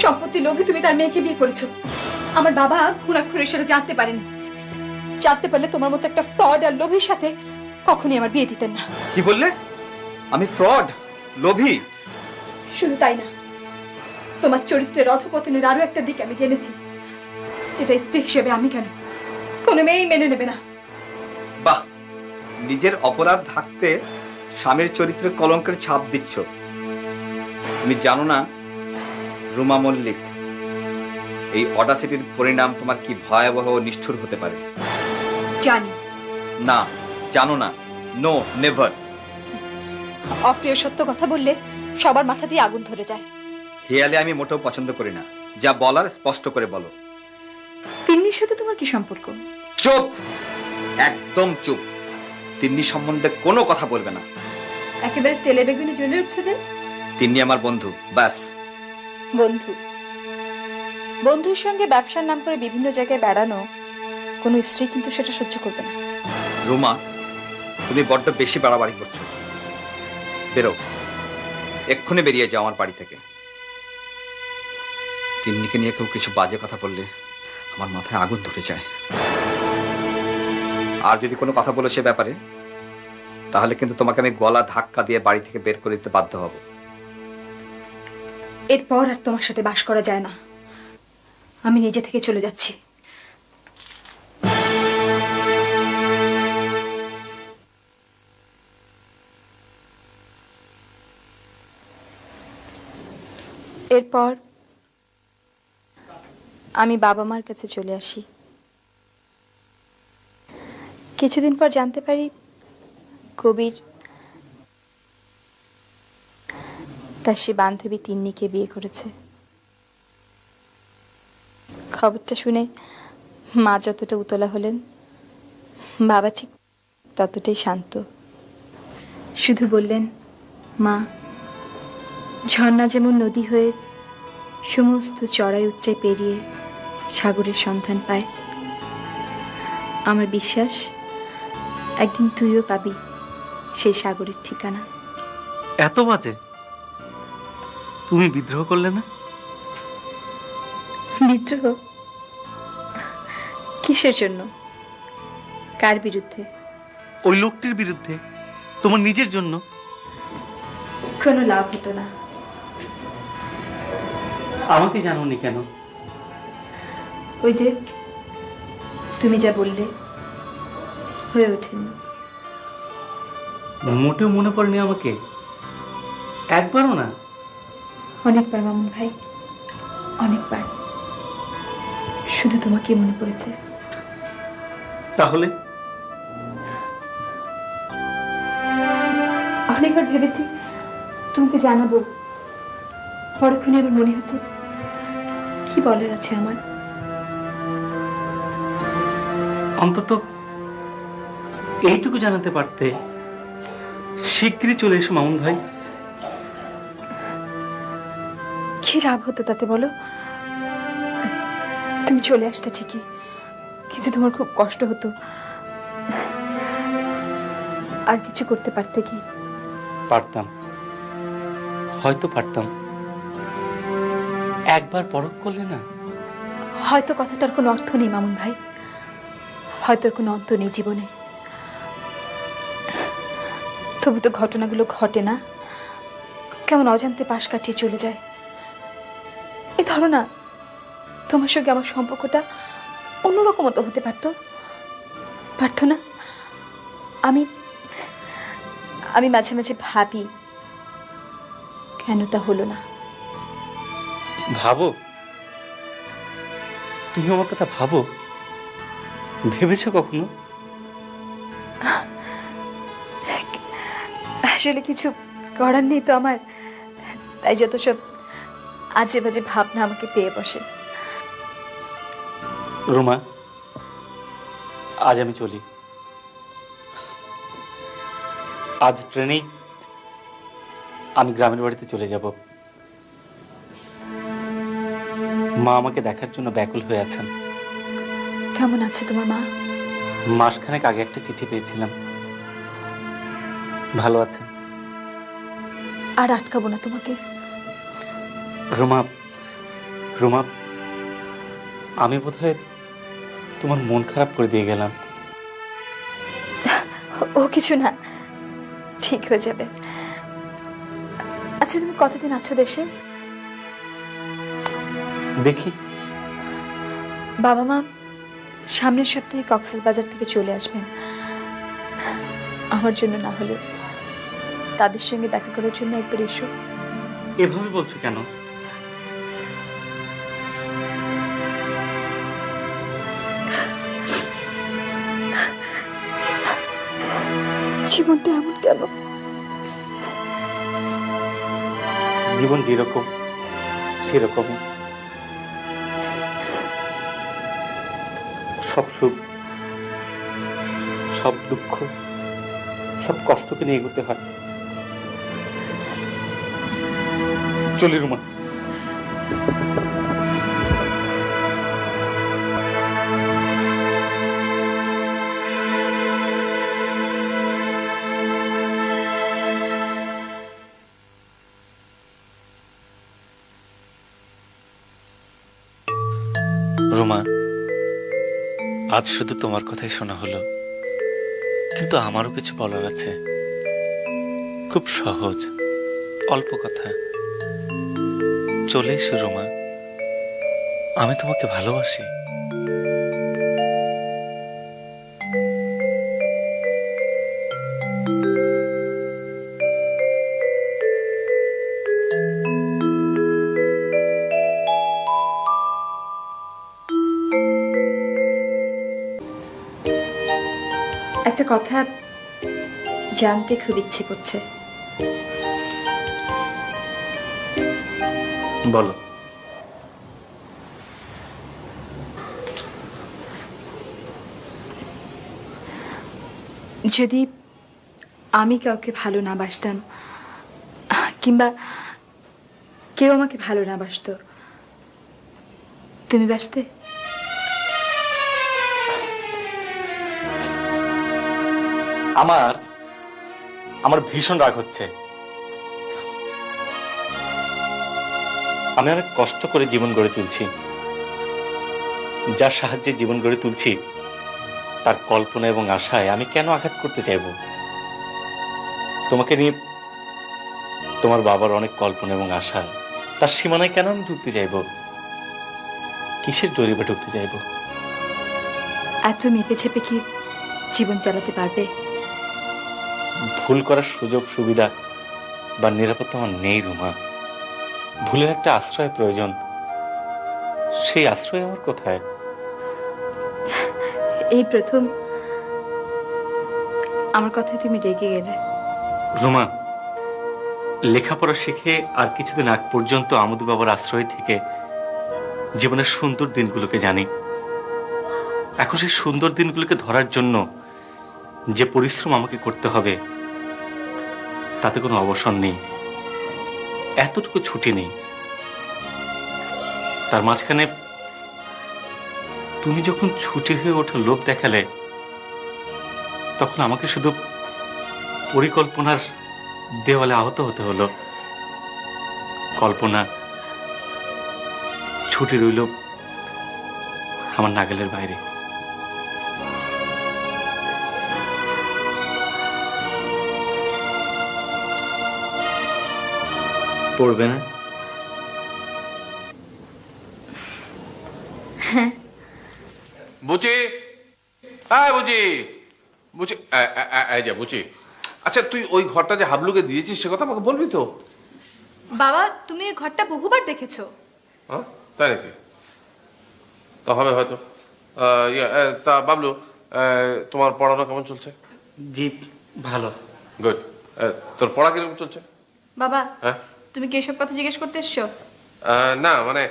সম্পত্তি লোভে তুমি তার মেয়েকে বিয়ে করেছো। আমার বাবা খুনাখুরি সেটা জানতে পারেনি। জানতে পারলে তোমার মতো একটা ফ্রড আর লোভীর সাথে কখনই আমার বিয়ে দিতেন না। কি বললে? আমি ফ্রড, লোভী? শুধু তাই না, তোমার চরিত্রের অধপতনের আরো একটা দিক আমি জেনেছি, যেটা স্ত্রী হিসেবে আমি কেন কোনো মেয়েই মেনে নেবে না। বাহ, নিজের অপরাধ ঢাকতে স্বামীর চরিত্রে কলঙ্কের ছাপ দিচ্ছ। তুমি জানো না রুমা মল্লিক, এই অডাসিটির পরিণাম তোমার কি ভয়াবহ ও নিষ্ঠুর হতে পারে? জানি না, জানো না। No, never. অপ্রিয় সত্য কথা বললে সবার মাথা দিয়ে আগুন ধরে যায়। হেয়ালে আমি মোটেও পছন্দ করি না। যা বলার স্পষ্ট করে বলো। তিন্নির সাথে তোমার কি সম্পর্ক? চুপ, একদম চুপ। তিন্নি সম্বন্ধে কোনো কথা বলবে না। একেবারে তেলে বেগুনে জ্বলে উঠছো যে। তিন্নি আমার বন্ধু, ব্যাস। বন্ধু? বন্ধুর সঙ্গে ব্যবসার নাম করে বিভিন্ন জায়গায় বেড়ানো কোনো স্ত্রী কিন্তু সেটা সহ্য করবে না। রুমা, তুমি বড্ড বেশি বাড়াবাড়ি করছো। বেরো, এক্ষুনি বেরিয়ে যাও আমার বাড়ি থেকে। তিন্নিকে নিয়ে কেউ কিছু বাজে কথা বললে আমার মাথায় আগুন ধরে যায়। আর যদি কোনো কথা বলো সে ব্যাপারে, তাহলে কিন্তু তোমাকে আমি গলা ধাক্কা দিয়ে বাড়ি থেকে বের করে দিতে বাধ্য হব। এরপর আর তোমার সাথে বাস করা যায় না। আমি নিজে থেকে চলে যাচ্ছি। এরপর আমি বাবা মার কাছে চলে আসি। কিছুদিন পর জানতে পারি কবির তার সে বান্ধবী তিন্নিকে বিয়ে করেছে। খবরটা শুনে মা যতটা উতলা হলেন, বাবা ঠিক ততটাই শান্ত। শুধু বললেন, মা, ঝর্ণা যেমন নদী হয়ে সমস্ত চড়াই উচ্চাই পেরিয়ে সাগরের সন্ধান পায়, আমার বিশ্বাস একদিন তুইও পাবি সেই সাগরের ঠিকানা। এত বাজে? তুমি বিদ্রোহ করলে না? বিদ্রোহ? কিসের জন্য? কার বিরুদ্ধে? ওই লোকটির বিরুদ্ধে, তোমার নিজের জন্য। কোনো লাভ হতো না। আমাকে জানোনি কেন? ওই যে তুমি যা বললে, হয়ে ওঠেনি। মোটেও মনে পড়েনি আমাকে? একবারও না? অনেকবার মামুন ভাই, অনেকবার। শুধু তোমাকে মনে পড়েছে। তাহলে অনেকবার ভেবেছি তোমাকে জানাবো, পরক্ষণে আমার মনে হচ্ছে কি বলার আছে আমার। অন্তত এইটুকু জানাতে পারতে, শিগগিরই চলে এসো মামুন ভাই। কি লাভ হতো তাতে বলো? তুমি চলে আসতে ঠিকই, কিন্তু তোমার খুব কষ্ট হতো। আর কিছু করতে পারতে কি? পারতাম, হয়তো পারতাম। একবার পরখ করলে না। হয়তো কথাটার কোনো অর্থ নেই মামুন ভাই, হয়তো কোনো অন্ত নেই জীবনে। তবু তো ঘটনাগুলো ঘটে না, কেমন অজান্তে পাশ কাটিয়ে চলে যায়। এই ধরো না, তোমার সঙ্গে আমার সম্পর্কটা অন্যরকম তো হতে পারতো, পারতো না? আমি আমি মাঝে মাঝে ভাবি কেন তা হলো না। ভাবো? তুমি আমার কথা ভাবো? ভেবেছো কখনো? আসলে কিছু করার নেই তো আমার, তাই যত সব আজে বাজে ভাবনা আমাকে পেয়ে বসে। রুমা, আজ আমি চলি। আজ ট্রেনেই আমি গ্রামের বাড়িতে চলে যাব। মা আমাকে দেখার জন্য ব্যাকুল হয়ে আছেন। কেমন আছে তোমার মা? মাসখানেক আগে একটা চিঠি পেয়েছিলাম। ভালো আছে। আর আটকাবো না তোমাকে। রুমা, রুমা, আমি বোধহয় তোমার মন খারাপ করে দিয়ে গেলাম। ও কিছু না, ঠিক হয়ে যাবে। আচ্ছা, তুমি কতদিন আছো দেশে? দেখি। বাবা মা সামনের সপ্তাহে কক্সবাজার থেকে চলে আসবেন। আমার জন্য না হলে তাদের সঙ্গে দেখা করার জন্য একবার এসো। এভাবে বলছো কেন? জীবনটা এমন কেন? জীবন যেরকম সেরকমই। সব সুখ, সব দুঃখ, সব কষ্টকে নিয়ে এগোতে হয়। চলি রুমা। রোমা, আজ শুধু তোমার কথাই শোনা হলো, কিন্তু আমারও কিছু বলার আছে। খুব সহজ, অল্প কথা। চলে এসো রোমা, আমি তোমাকে ভালোবাসি। একটা কথা জানতে খুব ইচ্ছে করছে। বলো। যদি আমি কাউকে ভালো না বাসতাম, কিংবা কেউ আমাকে ভালো না বাসতো, তুমি বাসতে? আমার ভীষণ রাগ হচ্ছে। আমি অনেক কষ্ট করে জীবন গড়ে তুলছি। যার সাহায্যে জীবন গড়ে তুলছি, তার কল্পনা এবং আশায় আমি কেন আঘাত করতে চাইব? তোমাকে নিয়ে তোমার বাবার অনেক কল্পনা এবং আশা, তার সীমানায় কেন আমি ঢুকতে চাইব? কিসের জরিপে ঢুকতে চাইব? এত মেপে ছেপে কি জীবন চালাতে পারবে? ভুল করার সুযোগ সুবিধা বা নিরাপত্তা আমার নেই রুমা। ভুলের একটা আশ্রয় প্রয়োজন, সেই আশ্রয় আমার কোথায়? এই প্রথম আমার কথায় তুমি রেগে গেলে। রুমা, লেখাপড়া শিখে আর কিছুদিন আগ পর্যন্ত আমোদ বাবার আশ্রয় থেকে জীবনের সুন্দর দিনগুলোকে জানি। এখন সেই সুন্দর দিনগুলোকে ধরার জন্য যে পরিশ্রম আমাকে করতে হবে, তাতে কোনো অবসর নেই, এতটুকু ছুটি নেই। তার মাঝখানে তুমি যখন ছুটি হয়ে ওঠা লোভ দেখালে, তখন আমাকে শুধু পরিকল্পনার দেওয়ালে আহত হতে হলো। কল্পনা ছুটি রইল আমার নাগালের বাইরে। পড়বে না? বুঝি, হ্যাঁ বুঝি, বুঝি, এই যে বুঝি। আচ্ছা, তুই ওই ঘরটা যে হাবলুকে দিয়েছিস সে কথা আমাকে বলবি তো? বাবা, তুমি এই ঘরটা বহুবার দেখেছো। হ্যাঁ, তাই নাকি? তা হবে হয়তো। তা বাবলু, তোমার পড়ানো কেমন চলছে? জি, ভালো। গুড। তোর পড়া কিরকম চলছে? বাবা, হ্যাঁ, তুমি কি এসব কথা জিজ্ঞেস করতে এসছো? না মানে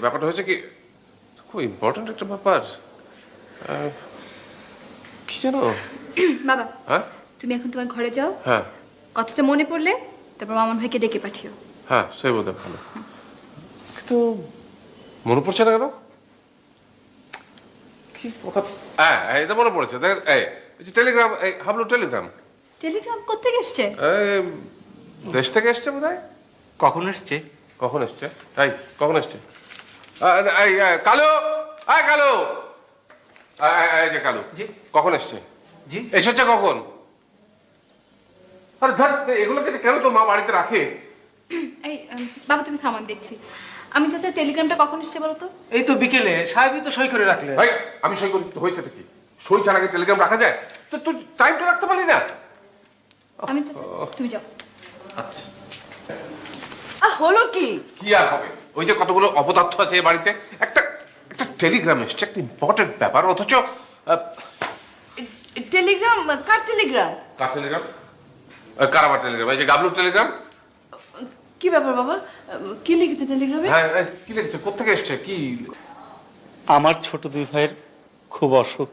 ব্যাপারটা হয়েছে কি, খুব ইম্পর্টেন্ট একটা ব্যাপার। কি জানো বাবা, হ্যাঁ, তুমি এখন তোমার ঘরে যাও। হ্যাঁ কথাটা মনে পড়লে তারপর মামুন ভাইকে ডেকে পাঠিও। হ্যাঁ, সেই বোধ হয় ভালো। কিন্তু মনে পড়ছে না কেন? কি কথা? হ্যাঁ, এটা মনে পড়েছে। দেখ, টেলিগ্রাম, হাবলু টেলিগ্রাম। টেলিগ্রাম কোত্থেকে এসছে? দেশ থেকে এসছে বোধ হয়। কখন এসছে? কখন এসছে? কখন এসছে? কালো, কালো, এই যে কালো, জি কখন এসছে? জি এসেছে কখন? আরে ধর, এগুলোকে কেন তোর মা বাড়িতে রাখে? এই বাবা, তুমি থামান, দেখছি। আমি চাচা টেলিগ্রামটা কখন এসছে বলো তো? এই তো বিকেলে সাহেবই তো সই করে রাখলে। ভাই, আমি সই করি, হয়েছে কি? সই ছাড়া আগে টেলিগ্রাম রাখা যায়? তো তুই টাইমটা রাখতে পারলি না? আমি চাচা, তুমি যাও। আচ্ছা, হলো কি? কি আর হবে? ওই যে কতগুলো অপদার্থ আছে এই বাড়িতে, একটা একটা টেলিগ্রাম এসছে, একটা ইম্পর্টেন্ট ব্যাপার, অথচ টেলিগ্রাম? কার টেলিগ্রাম? কার টেলিগ্রাম? কারাবার টেলিগ্রাম, এই যে গাবলুর টেলিগ্রাম। কি ব্যাপার বাবা? কি লিখেছে টেলিগ্রামে? হ্যাঁ, কি লিখেছে? কোত্থেকে এসছে? কি? আমার ছোট দুই ভাইয়ের খুব অসুখ,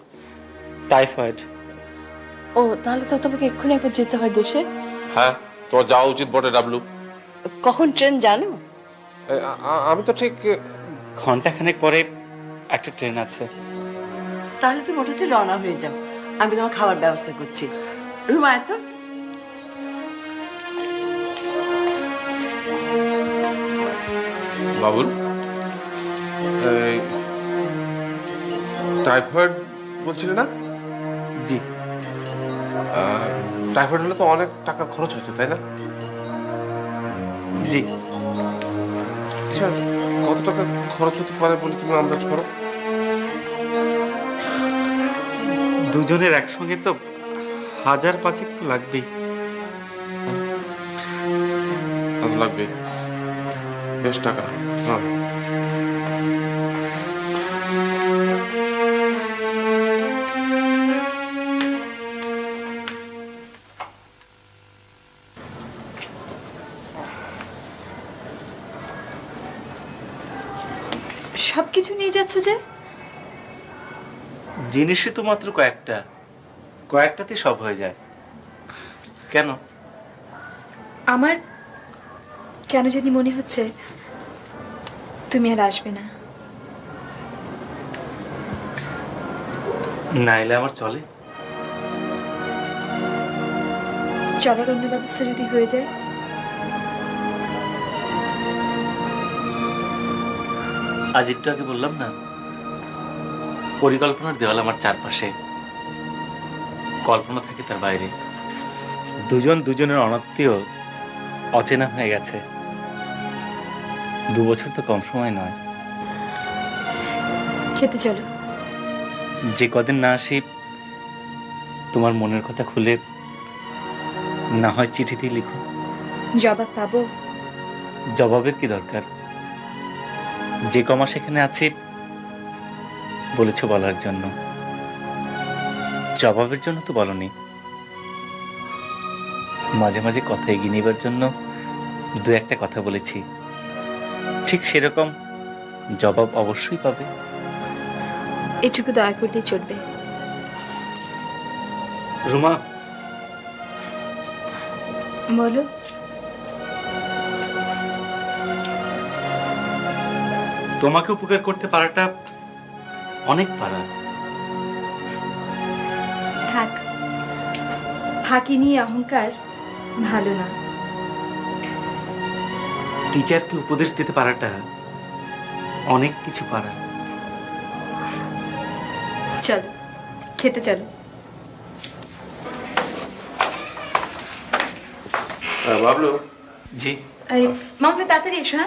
টাইফয়েড। ও, তাহলে তো তোমাকে এক্ষুনি একবার যেতে হয় দেশে। হ্যাঁ, তোমার যাওয়া উচিত বটে ডাবলু। কখন ট্রেন জানো? আমি তো ঠিক ঘন্টাখানেক পরে একটা ট্রেন আছে। তাহলে তুমি ওটাতে রওনা হয়ে যাও, আমি তোমার খাবার ব্যবস্থা করছি। রুমা, এত বাবুল, টাইফয়েড বলছিলে না? জি। টাইফয়েড হলে তো অনেক টাকা খরচ হচ্ছে, তাই না? জি। আচ্ছা, কত টাকা খরচ হতে পারে বলে তুমি আন্দাজ করো? দুজনের একসঙ্গে তো 1000-5 তো লাগবেই। কত লাগবে? বেশ টাকা। হ্যাঁ, সবকিছু নিয়ে যাচ্ছ যে? জিনিসই তো মাত্র কয়েকটা, কয়েকটাতে সব হয়ে যায়। কেন? আমার কেন জানি মনে হচ্ছে তুমি আর আসবে না। না এলে আমার চলে? চলার অন্য ব্যবস্থা যদি হয়ে যায়? আজ একটু আগে বললাম না, পরিকল্পনার দেওয়াল আমার চারপাশে, কল্পনা থাকে তার বাইরে। দুজন দুজনের অনাত্মীয় অচেনা হয়ে গেছে। 2 বছর তো কম সময় নয়। খেতে চলো। যে কদিন না আসি তোমার মনের কথা খুলে না হয় চিঠি দিয়ে লিখো। জবাব পাবো? জবাবের কি দরকার? যে কমাস এখানে আছি বলেছ বলার জন্য, জবাবের জন্য তো বলনি। মাঝে মাঝে কথা এগিয়ে নেবার জন্য 2-1টা কথা বলেছি, ঠিক সেরকম জবাব অবশ্যই পাবে। এটুকু দয়া করলেই চলবে। রুমা, বলো। তোমাকে উপকার করতে পারাটা অনেক পারা। থাক, ফাঁকি নিয়ে অহংকার ভালো না। টিচারকে উপদেশ দিতে পারাটা অনেক কিছু পারা। চলো খেতে চলো। বাবলু। জি। মামা তাড়াতাড়ি এসো।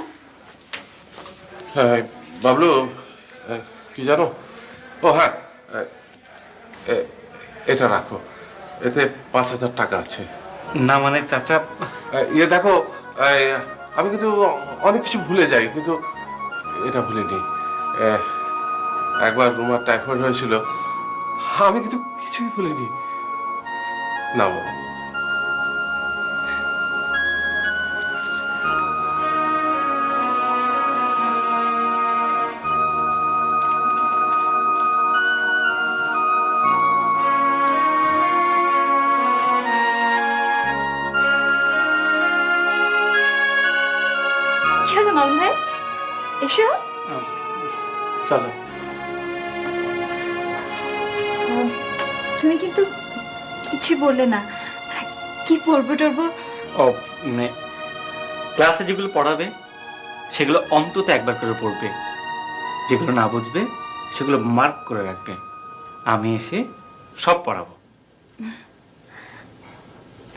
হ্যাঁ হ্যাঁ বাবলু, কি জানো? ও হ্যাঁ, এটা রাখো, এতে 5000 টাকা আছে। না মানে চাচা, ইয়ে দেখো, আমি কিন্তু অনেক কিছু ভুলে যাই, কিন্তু এটা ভুলিনি। একবার রুমার টাইফয়েড হয়েছিল, আমি কিন্তু কিছুই ভুলিনি। না বাবা। কি হলো মামুন ভাই? এসো। চলো। তুমি কিন্তু কিছু বললে না, কি পড়বো টড়বো? ও মানে ক্লাসে যেগুলো পড়াবে সেগুলো অন্তত একবার করে পড়বে, যেগুলো না বুঝবে সেগুলো মার্ক করে রাখবে। আমি এসে সব পড়াবো।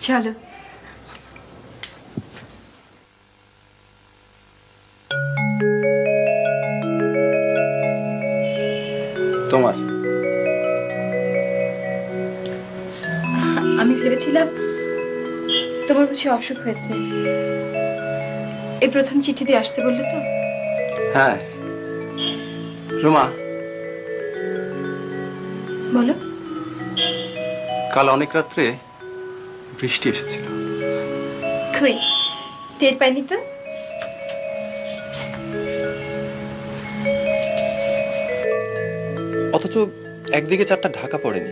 চলো। তোমার আমি ভেবেছিলাম তোমার বুঝি অসুখ হয়েছে, এই প্রথম চিঠি দিয়ে আসতে বললে তো। হ্যাঁ রুমা, বলো। কাল অনেক রাত্রে বৃষ্টি এসেছিল। কই টের পাইনি তো। অথচ একদিকে চারটা ঢাকা পড়েনি,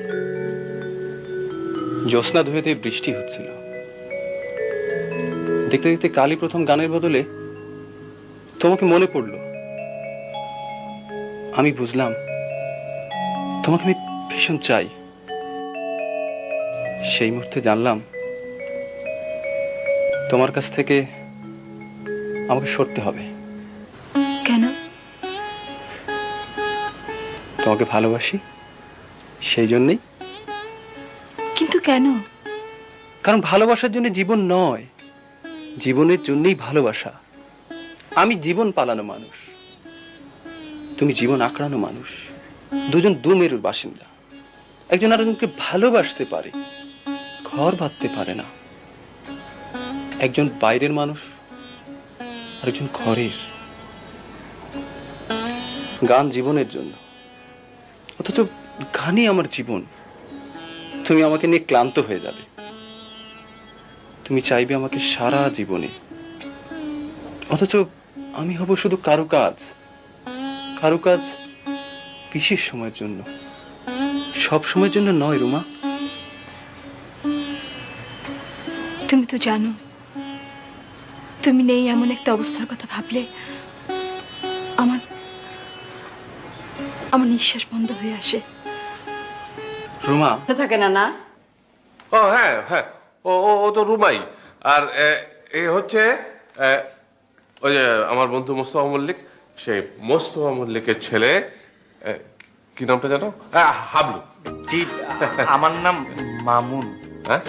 জ্যোৎস্না ধুয়েতে বৃষ্টি হচ্ছিল। দেখতে দেখতে কালই প্রথম গানের বদলে তোমাকে মনে পড়লো। আমি বুঝলাম তোমাকে আমি ভীষণ চাই। সেই মুহূর্তে জানলাম তোমার কাছ থেকে আমাকে সরতে হবে। কেন? তোমাকে ভালোবাসি সেই জন্যই। কিন্তু কেন? কারণ ভালোবাসার জন্য জীবন নয়, জীবনের জন্যই ভালোবাসা। আমি জীবন পালানো মানুষ, তুমি জীবন আঁকড়ানো মানুষ। দুজন দু মেরুর বাসিন্দা, একজন আরেকজনকে ভালোবাসতে পারে, ঘর বাঁধতে পারে না। একজন বাইরের মানুষ, আরেকজন ঘরের। গান জীবনের জন্য, অথচ গানই আমার জীবন। তুমি আমাকে নিয়ে ক্লান্ত হয়ে যাবে, তুমি চাইবে আমাকে সারা জীবনে, অথচ আমি হব শুধু কারুকাজ। কারুকাজ বিশেষ সময়ের জন্য, সব সময়ের জন্য নয় রুমা। তুমি তো জানো, তুমি নেই এমন একটা অবস্থার কথা ভাবলে আমার আমার নিঃশ্বাস বন্ধ হয়ে আসে। রুমা থাকে না না? ও হ্যাঁ হ্যাঁ, ও ও ও তো রুমাই। আর এ হচ্ছে ওই যে আমার বন্ধু মোস্তফা মল্লিক, সেই মোস্তফা মল্লিকের ছেলে। কি নামটা জানো? হাবলু। জি, আমার নাম মামুন। হ্যাঁ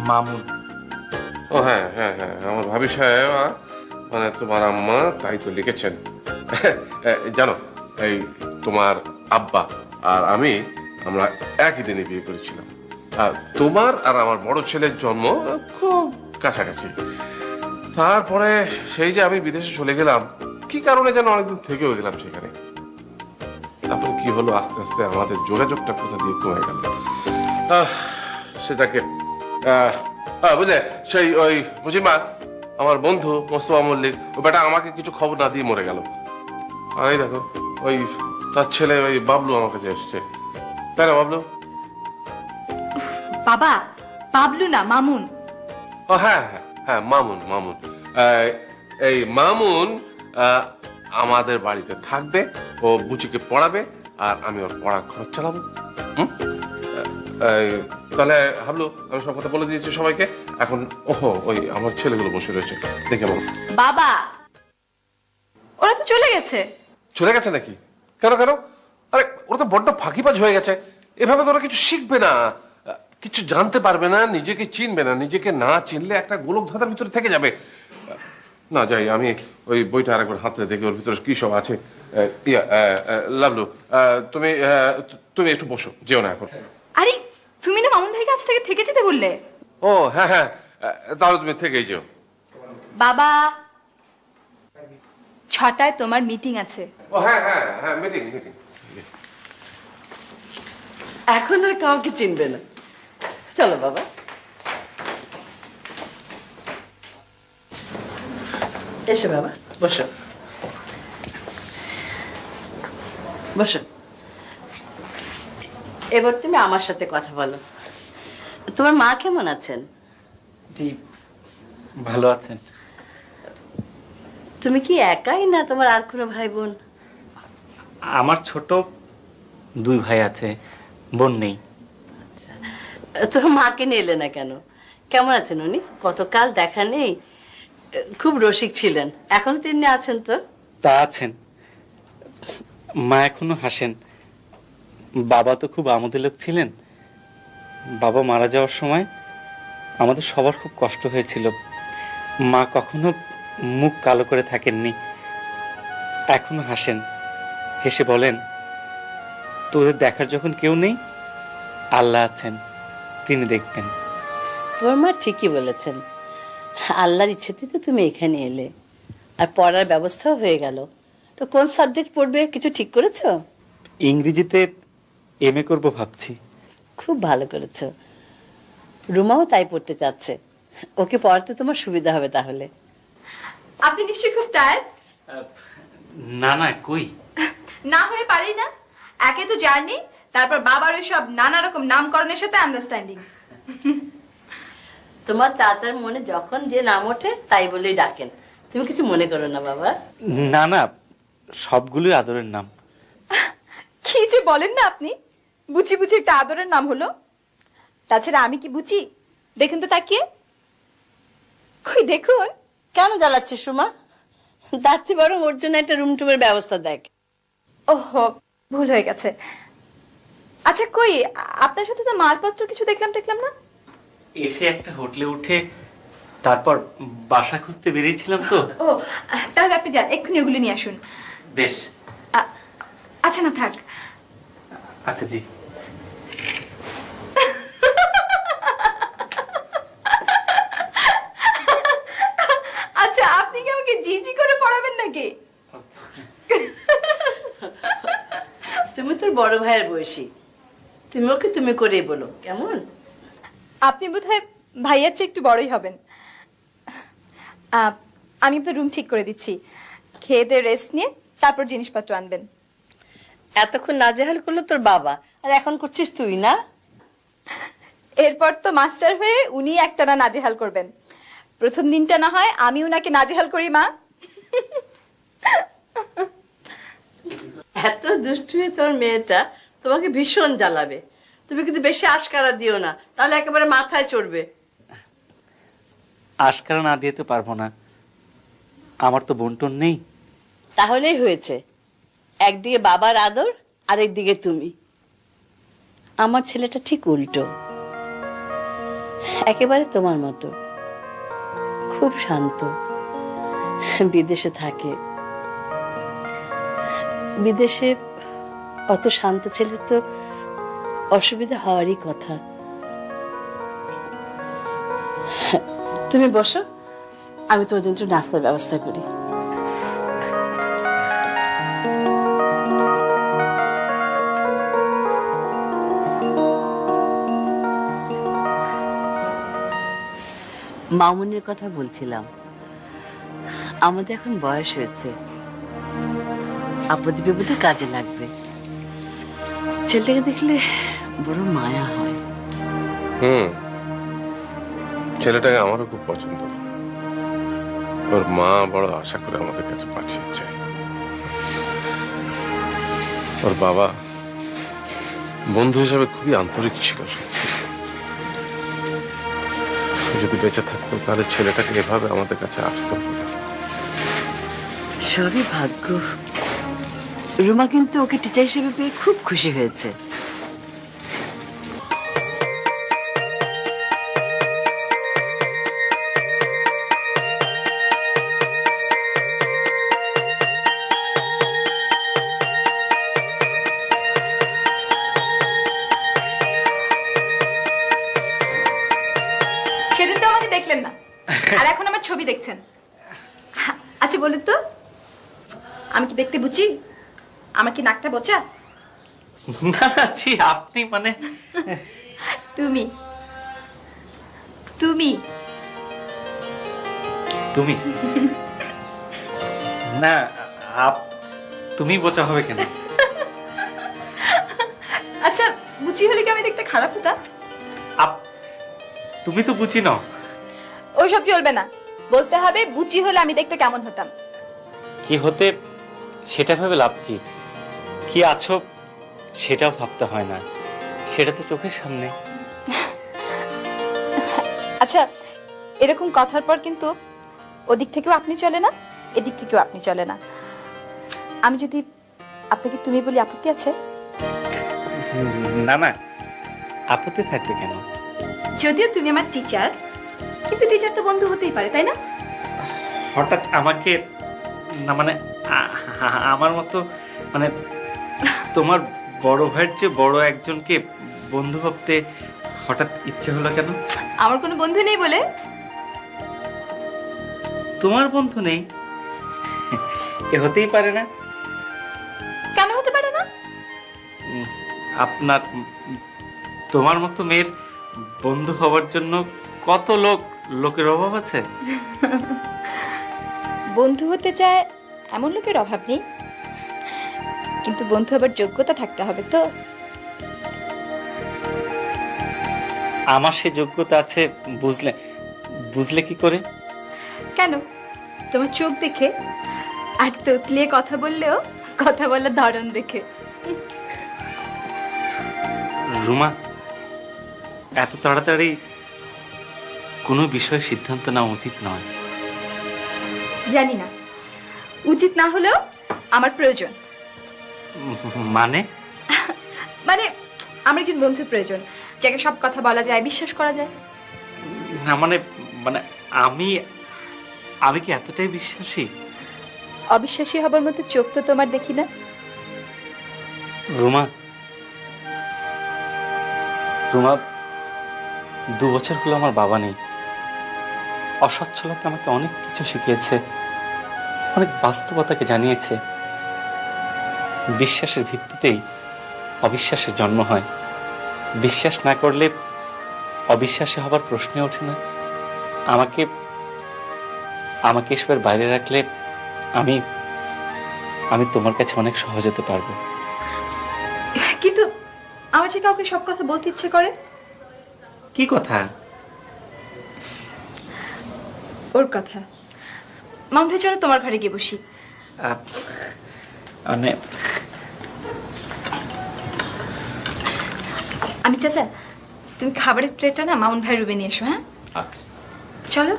মামুন। ও হ্যাঁ হ্যাঁ হ্যাঁ, আমার ভাবি সাহেব মানে তোমার আম্মা তাই তো লিখেছেন। জানো, এই তোমার আব্বা আর আমি আমরা একই দিনে বিয়ে করেছিলাম। তোমার আর আমার বড় ছেলের জন্ম খুব কাছাকাছি। তারপরে সেই যে আমি বিদেশে চলে গেলাম, কি কারণে যেন অনেকদিন থেকেও গেলাম সেখানে। তারপর কি হলো, আস্তে আস্তে আমাদের যোগাযোগটা কোথা দিয়ে কমে গেল। সেটাকে বুঝলে, সেই ওই বুঝিমা আমার বন্ধু মোস্তফা মল্লিক, ও বেটা আমাকে কিছু খবর না দিয়ে মরে গেল। আর এই দেখো, ওই তার ছেলে ওই বাবলু আমার কাছে এসছে। তাই না বাবলু? বাবা, বাবলু না, মামুন। ও হ্যাঁ হ্যাঁ হ্যাঁ, মামুন। মামুন, এই মামুন আমাদের বাড়িতে থাকবে, ও বুচিকে পড়াবে আর আমি ওর পড়ার খরচ চালাবো। তাহলে হাবলু, আমি সব কথা বলে দিয়েছি সবাইকে। এখন ওহো, ওই আমার ছেলেগুলো বসে রয়েছে, দেখে বলো। বাবা, ওরা তো চলে গেছে। চলে গেছে নাকি? কেন কেন? আরে ওরা তো বড্ড ফাঁকিবাজ হয়ে গেছে। এভাবে তো ওরা কিছু শিখবে না, কিছু জানতে পারবে না, নিজেকে চিনবে না। নিজেকে না চিনলে একটা গোলক ধাঁধার ভিতরে থেকে যাবে। না যাই, আমি ওই বইটা আরেকবার হাতে দেখি ওর ভিতরে কি সব আছে। লাভলু, তুমি তুমি একটু বসো, যেও না এখন। আরে তুমি না মামুন ভাই কাছ থেকে যেতে বললে? ও হ্যাঁ হ্যাঁ, তাহলে তুমি থেকেই যেও। বাবা, 6টায় তোমার মিটিং আছে। ও হ্যাঁ হ্যাঁ হ্যাঁ, মিটিং মিটিং। এখন আর কাউকে চিনবে না। চলো বাবা। এসো বাবা, বসো বসো। এবার তুমি আমার সাথে কথা বলো। তোমার মা কেমন আছেন? জি, ভালো আছেন। তুমি কি একাই না তোমার আর কোনো ভাই বোন? আমার ছোট 2 ভাই আছে, বোন নেই। তোমার মাকে নিয়ে এলে না কেন? কেমন আছেন উনি? কতকাল দেখা নেই, খুব রসিক ছিলেন, এখনো তিনি আছেন তো? তা আছেন, মা এখনো হাসেন। বাবা তো খুব আমোদে লোক ছিলেন। বাবা মারা যাওয়ার সময় আমাদের সবার খুব কষ্ট হয়েছিল। মা কখনো মুখ কালো করে থাকেননি, এখনো হাসেন। হেসে বলেন, তোদের দেখার যখন কেউ নেই, আল্লাহ আছেন, তিনি দেখবেন। তোমার মা ঠিকই বলেছেন, আল্লাহর ইচ্ছেতে তো তুমি এখানে এলে, আর পড়ার ব্যবস্থাও হয়ে গেল। তো কোন সাবজেক্ট পড়বে কিছু ঠিক করেছো? ইংরেজিতে MA করব ভাবছি। খুব ভালো করেছো। রুমাও তাই পড়তে চাচ্ছে, ওকে পড়াতে তোমার সুবিধা হবে তাহলে। আপনি নিশ্চয়ই খুব টায়ার্ড। না না, কই না হয়ে পারি না। একে তো জার্নি, তারপর বাবার ওই সব নানা রকম নামকরণের সাথে আন্ডারস্ট্যান্ডিং। তোমার চাচার মনে যখন যে নাম ওঠে তাই বলেই ডাকেন, তুমি কিছু মনে করো না বাবা। না না, সবগুলোই আদরের নাম। কি যে বলেন না আপনি, বুচি বুচি একটা আদরের নাম হলো। তাছাড়া আমি কি বুচি? দেখুন তো তাকিয়ে, কই দেখুন। কেন জ্বালাচ্ছিস সুমা? তার চেয়ে বরং ওর জন্য একটা রুম টুমের ব্যবস্থা দেখ। ওহো, ভুল হয়ে গেছে। আচ্ছা কই, আপনার সাথে তো মালপত্র কিছু দেখলাম না? এসে একটা হোটেলে উঠে তারপর বাসা খুঁজতে বেরিয়েছিলাম তো। ও, তাহলে আপনি যান, এক্ষুনি ওগুলো নিয়ে আসুন। বেশ। আচ্ছা না থাক। আচ্ছা জি। আচ্ছা আপনি কি আমাকে জি করে পড়াবেন নাকি? তুমি তোর বড় ভাইয়ের বয়সী, তুমি ওকে তুমি করেই বলো, কেমন? আপনি বোধহয় ভাইয়ার চেয়ে একটু বড়ই হবেন। আমি আপনার রুম ঠিক করে দিচ্ছি, খেয়ে দিয়ে রেস্ট নিয়ে তারপর জিনিসপত্র আনবেন। এতক্ষণ নাজেহাল করলো তোর বাবা, আর এখন করছিস তুই না? এরপর তো মাস্টার হয়ে উনি একটানা নাজেহাল করবেন। প্রথম দিনটা না হয় আমি উনাকে নাজেহাল করি মা। এত দুষ্টু হয়ে তোর মেয়েটা তোমাকে ভীষণ জ্বালাবে। তুমি কিন্তু বেশি আশকারা দিও না, তাহলে একেবারে মাথায় চড়বে। আশকারা না দিয়ে তো পারবো না, আমার তো বন্টন নেই। তাহলেই হয়েছে, একদিকে বাবার আদর আর একদিকে তুমি। আমার ছেলেটা ঠিক উল্টো, একেবারে তোমার মতো, খুব শান্ত, বিদেশে থাকে। বিদেশে অত শান্ত ছেলে তো অসুবিধা হওয়ারই কথা। তুমি বসো, আমি তোমার জন্য একটু নাস্তার ব্যবস্থা করি। মামুনের কথা বলছিলাম, আমাদের এখন বয়স হয়েছে, আপদে বিপদে কাজে লাগবে। ছেলেটাকে দেখলে বড় মায়া হয়। ছেলেটাকে আমারও খুব পছন্দ। ওর মা বড় আশা করে আমাদের কাছে পাঠিয়েছে। ওর বাবা বন্ধু হিসাবে খুবই আন্তরিক ছিল। সত্যি যদি বেঁচে থাকতো তাহলে ছেলেটাকে এভাবে আমাদের কাছে আসতে হতো না। সবই ভাগ্য। রুমা কিন্তু ওকে টিচার হিসেবে পেয়ে খুব খুশি হয়েছে। সেদিন তো আমাকে দেখলেন না, আর এখন আমার ছবি দেখছেন। আচ্ছা বলুন তো, আমি কি দেখতে বুঝি? আমার কি নাকটা বোচা? না না জি, আপনি মানে তুমি তুমি তুমি না, তুমি বোঝা হবে কেন? আচ্ছা বুচি হলে কি আমি দেখতে খারাপ হতাম? তুমি তো বুঝি নাও। ওইসব চলবে না, বলতে হবে বুচি হলে আমি দেখতে কেমন হতাম। কি হতে সেটা ভেবে লাভ কি? কি আছো সেটাও ভাবতে হয় না, সেটা তো চোখের সামনে। আচ্ছা এরকম কথার পর কিন্তু ওদিক থেকেও আপনি চলে না, এদিক থেকেও আপনি চলে না। আমি যদি আপনাকে তুমি বলি আপত্তি আছে? না না, আপত্তি থাকবে কেন? যদিও তুমি আমার টিচার, কিন্তু টিচার তো বন্ধু হতেই পারে, তাই না? হঠাৎ আমাকে না মানে আমার মতো মানে তোমার বড় ভাইয়ের চেয়ে বড় একজনকে বন্ধু ভাবতে হঠাৎ ইচ্ছে হলো কেন? আমার কোনো বন্ধু নেই বলে? তোমার বন্ধু নেই এ হতেই পারে না। কেন হতে পারে না? আপনার তোমার মতো মেয়ের বন্ধু হওয়ার জন্য কত লোকের অভাব আছে। বন্ধু হতে চায় এমন লোকের অভাব নেই, কিন্তু বন্ধু হবার যোগ্যতা থাকতে হবে তো। আমার সে যোগ্যতা আছে বুঝলে কি করে? কেন? তোমার চোখ দেখে, আর তোতলিয়ে কথা বললেও কথা বলার ধরন দেখে। রুমা, এত তাড়াতাড়ি কোনো বিষয়ে সিদ্ধান্ত নেওয়া উচিত নয়। জানি না, উচিত না হলেও আমার প্রয়োজন। মানে মানে আমার একজন বন্ধুর প্রয়োজন, যাকে সব কথা বলা যায়, বিশ্বাস করা যায়। না মানে মানে আমি আমি কি এতটাই বিশ্বাসী? অবিশ্বাসী হবার মতো চোখ তো তোমার দেখি না। রুমা, রুমা, 2 বছর হলো আমার বাবা নেই। অসচ্ছলতা আমাকে অনেক কিছু শিখিয়েছে, অনেক বাস্তবতাকে জানিয়েছে। বিশ্বাসের ভিত্তিতেই অবিশ্বাসের জন্ম হয়। বিশ্বাস না করলে অবিশ্বাসী হবার প্রশ্নে ওঠে না। আমাকে আমাকে এসবের বাইরে রাখলে আমি আমি তোমার কাছে অনেক সহজ হতে পারবো। কিন্তু আমার যে কাউকে সব কথা বলতে ইচ্ছে করে। কি কথা? ওর কথা। মাম ভাই, চলো তোমার ঘরে গিয়ে বসি। মানে আমি চাচা, তুমি খাবারের ট্রেটা না মামুন ভাই রুমে নিয়ে এসো। হ্যাঁ, আচ্ছা। চলো।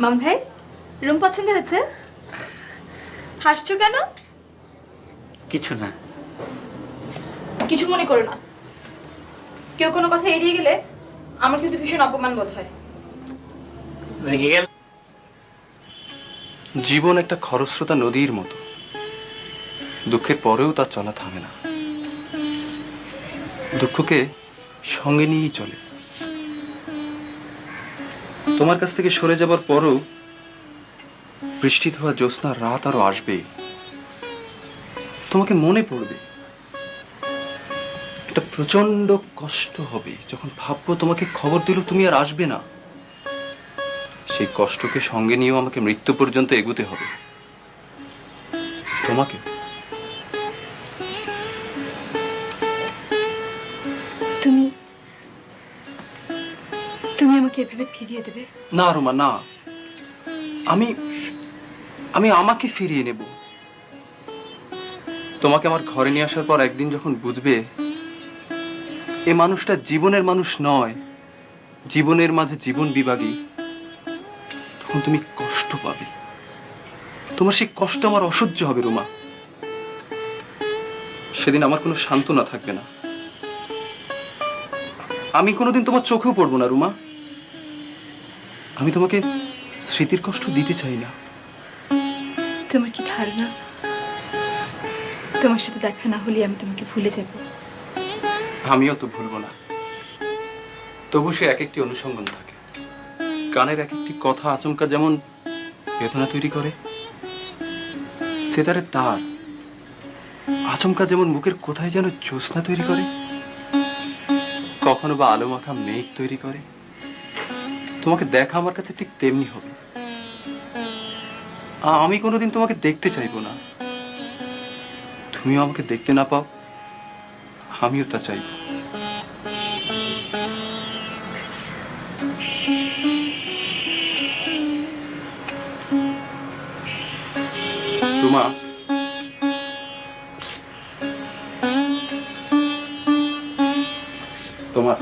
মামুন ভাই, রুম পছন্দ হয়েছে? হাসছো কেন? কিছু না। কিছু মনে করো না। কেউ কোনো কথা এড়িয়ে গেলে আমার কিন্তু ভীষণ অপমান বোধ হয়। রেগে গেল? জীবন একটা খরস্রোতা নদীর মতো, দুঃখের পরেও তার চলা থামে না। দুঃখকে সঙ্গে নিয়েই চলে। তোমার কাছ থেকে সরে যাবার পরও বৃষ্টি ধোয়া জ্যোৎস্নার রাত আরো আসবে। তোমাকে মনে পড়বে। একটা প্রচন্ড কষ্ট হবে যখন ভাববো তোমাকে খবর দিল তুমি আর আসবে না। সেই কষ্টকে সঙ্গে নিয়েও আমাকে মৃত্যু পর্যন্ত এগোতে হবে। তোমাকে তুমি তুমি আমাকে এভাবে ফিরিয়ে দেবে? না রোমা, না। আমি আমি আমাকে ফিরিয়ে নেব। তোমাকে আমার ঘরে নিয়ে আসার পর একদিন যখন বুঝবে এ মানুষটা জীবনের মানুষ নয়, জীবনের মাঝে জীবন বিভাগী, তখন তুমি কষ্ট পাবে। তোমার সেই কষ্ট আমার অসহ্য হবে রোমা। সেদিন আমার কোনো সান্ত্বনা থাকবে না। আমি কোনোদিন তোমার চোখেও পড়বো না রুমা। আমি তোমাকে স্মৃতির কষ্ট দিতে চাই না। তোমার কি ধারণা তোমার সাথে দেখা না হলে আমি তোমাকে ভুলে যাব? আমিও তো ভুলবো না। তবু সে এক একটি অনুসন্ধান থাকে। কানের এক একটি কথা আচমকা যেমন বেদনা তৈরি করে, সেতারে তার আচমকা যেমন মুখের কোথায় যেন জ্যোৎস্না তৈরি করে, কখনো বা আলো মাখা মেঘ তৈরি করে। তোমাকে দেখা আমার কাছে ঠিক তেমনি হবে। আমি কোনোদিন তোমাকে দেখতে চাইবো না। তুমিও আমাকে দেখতে না পাও, আমিও তা চাইব। রুমা, তোমার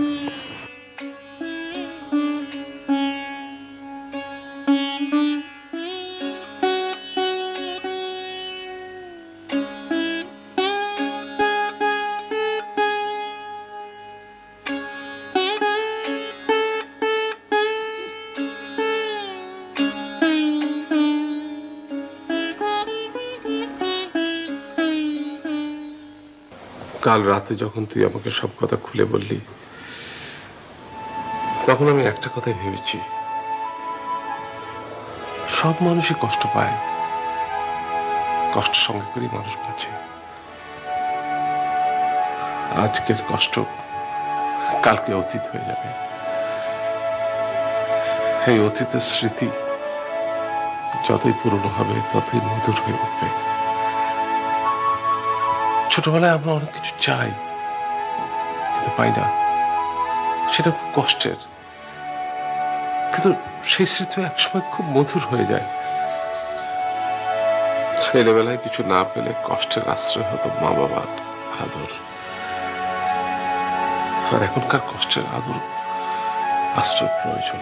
কাল রাতে যখন তুই আমাকে সব কথা খুলে বললি, তখন আমি একটা কথাই ভেবেছি, সব মানুষই কষ্ট পায়, কষ্ট সঙ্গে করে মানুষ বাঁচে। আজকের কষ্ট কালকে অতীত হয়ে যাবে। এই অতীতের স্মৃতি যতই পুরনো হবে ততই মধুর হয়ে উঠবে। ছোটবেলায় আমরা অনেক কিছু চাই কিন্তু পাই না, সেটা খুব কষ্টের। কিন্তু সেই স্মৃতি একসময় খুব মধুর হয়ে যায়। ছেলেবেলায় কিছু না পেলে কষ্টের আশ্রয় হতো মা বাবার আদর। আর এখনকার কষ্টের আদর আশ্রয় প্রয়োজন।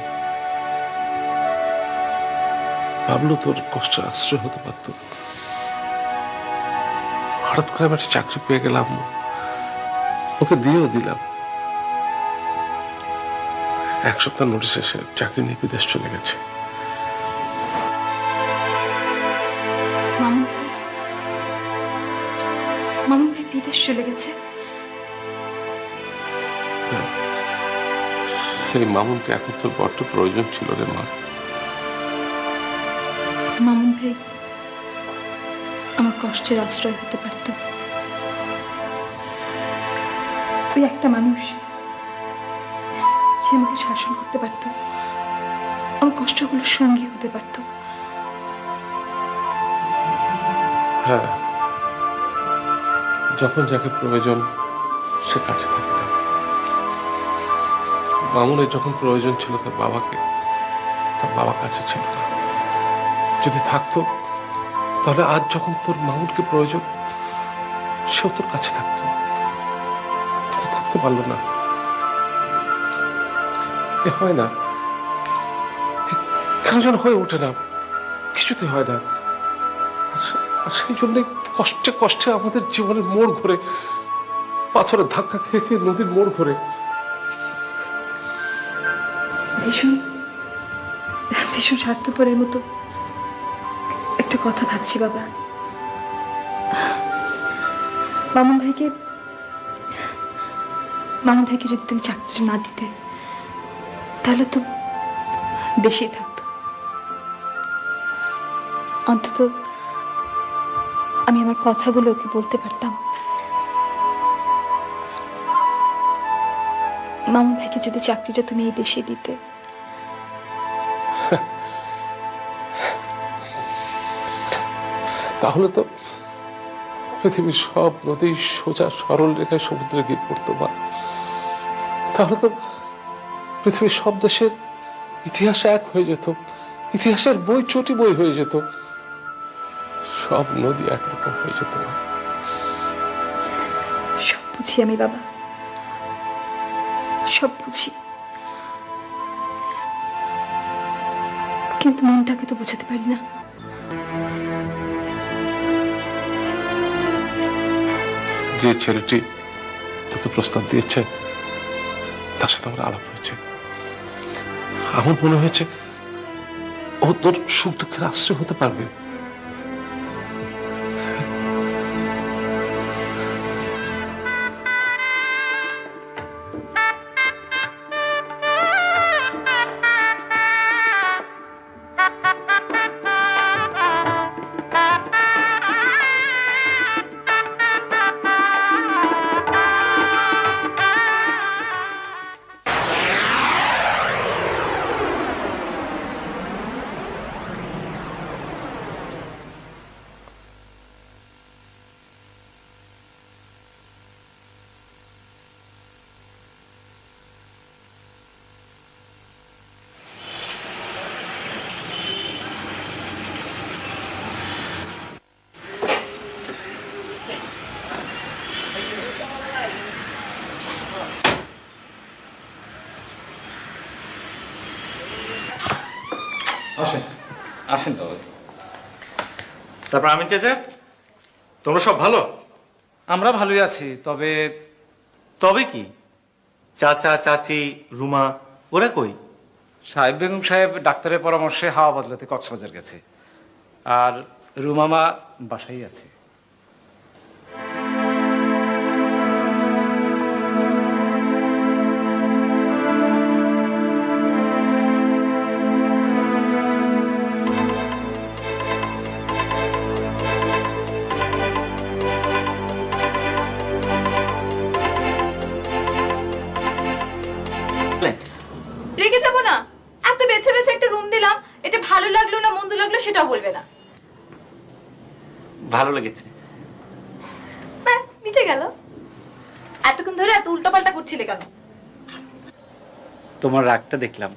ভাবলো তোর কষ্টের আশ্রয় হতে পারত। হঠাৎ করে আমি একটা চাকরি পেয়ে গেলাম, ওকে দিয়েও দিলাম। 1 সপ্তাহ নোটিশ এসে চাকরি নিয়ে বিদেশ চলে গেছে। মামুন ভাই বিদেশ চলে গেছে? সেই মামুনকে এখন তোর বড্ড প্রয়োজন ছিল রে মা। মামুন ভাই আমার কষ্টের আশ্রয় হতে পারত। ওই একটা মানুষ, সে আমাকে শাসন করতে পারত, আমার কষ্টগুলোর সঙ্গী হতে পারত। হ্যাঁ, যখন যাকে প্রয়োজন সে কাছে থাকে না। মামুনের যখন প্রয়োজন ছিল তার বাবাকে, তার বাবা কাছে ছিল না। যদি থাকতো তাহলে আজ যখন তোর মামুনকে প্রয়োজন সেও তোর কাছে থাকতো, কিন্তু থাকতে পারলো না। এ হয় না, কেন যেন হয়ে ওঠে না, কিছুতে হয় না। আর সেই জন্য কষ্টে কষ্টে আমাদের জীবনের মোড় ঘুরে, পাথরের ধাক্কা খেয়ে খেয়ে নদীর মোড় ঘুরে। ভীষণ ভীষণ স্বার্থপরের মতো একটা কথা ভাবছি বাবা। মামুন ভাইকে যদি তুমি চাকরিটা না দিতে, তাহলে তো দেশেই থাকতো। অন্তত আমি আমার কথাগুলো ওকে বলতে পারতাম। মামুন ভাইকে যদি চাকরিটা তুমি এই দেশে দিতে, তাহলে তো পৃথিবীর সব নদী সোজা সরল রেখায় সমুদ্রে গিয়ে পড়তো মা। তাহলে তো পৃথিবীর সব দেশের ইতিহাস এক হয়ে যেত, ইতিহাসের বই চটি বই হয়ে যেত, সব নদী একরকম হয়ে যেত মা। সব বুঝি আমি বাবা, সব বুঝি, কিন্তু মনটাকে তো বোঝাতে পারি না। যে ছেলেটি তোকে প্রস্তাব দিয়েছে তার সাথে আমার আলাপ হয়েছে। আমার মনে হয়েছে ও তোর সুখ দুঃখের আশ্রয় হতে পারবে। আসেন আসেন বাবা। তারপর আমি চেঁচে, তোমরা সব ভালো? আমরা ভালোই আছি, তবে তবে কি, চাচা চাচি রুমা ওরা কই? সাহেব বেগম সাহেব ডাক্তারের পরামর্শে হাওয়া বদলাতে কক্সবাজার গেছে, আর রুমামা বাসায় আছে। রেখে যাবো না, এত বেছে বেছে একটা রুম দিলাম, এটা ভালো লাগলো না মন্দ লাগলো সেটাও বলবে না। ভালো লেগেছে। ব্যাস মিটে গেল। এতক্ষণ ধরে এত উল্টাপাল্টা করছিলে কেন? তোমার রাগটা দেখলাম।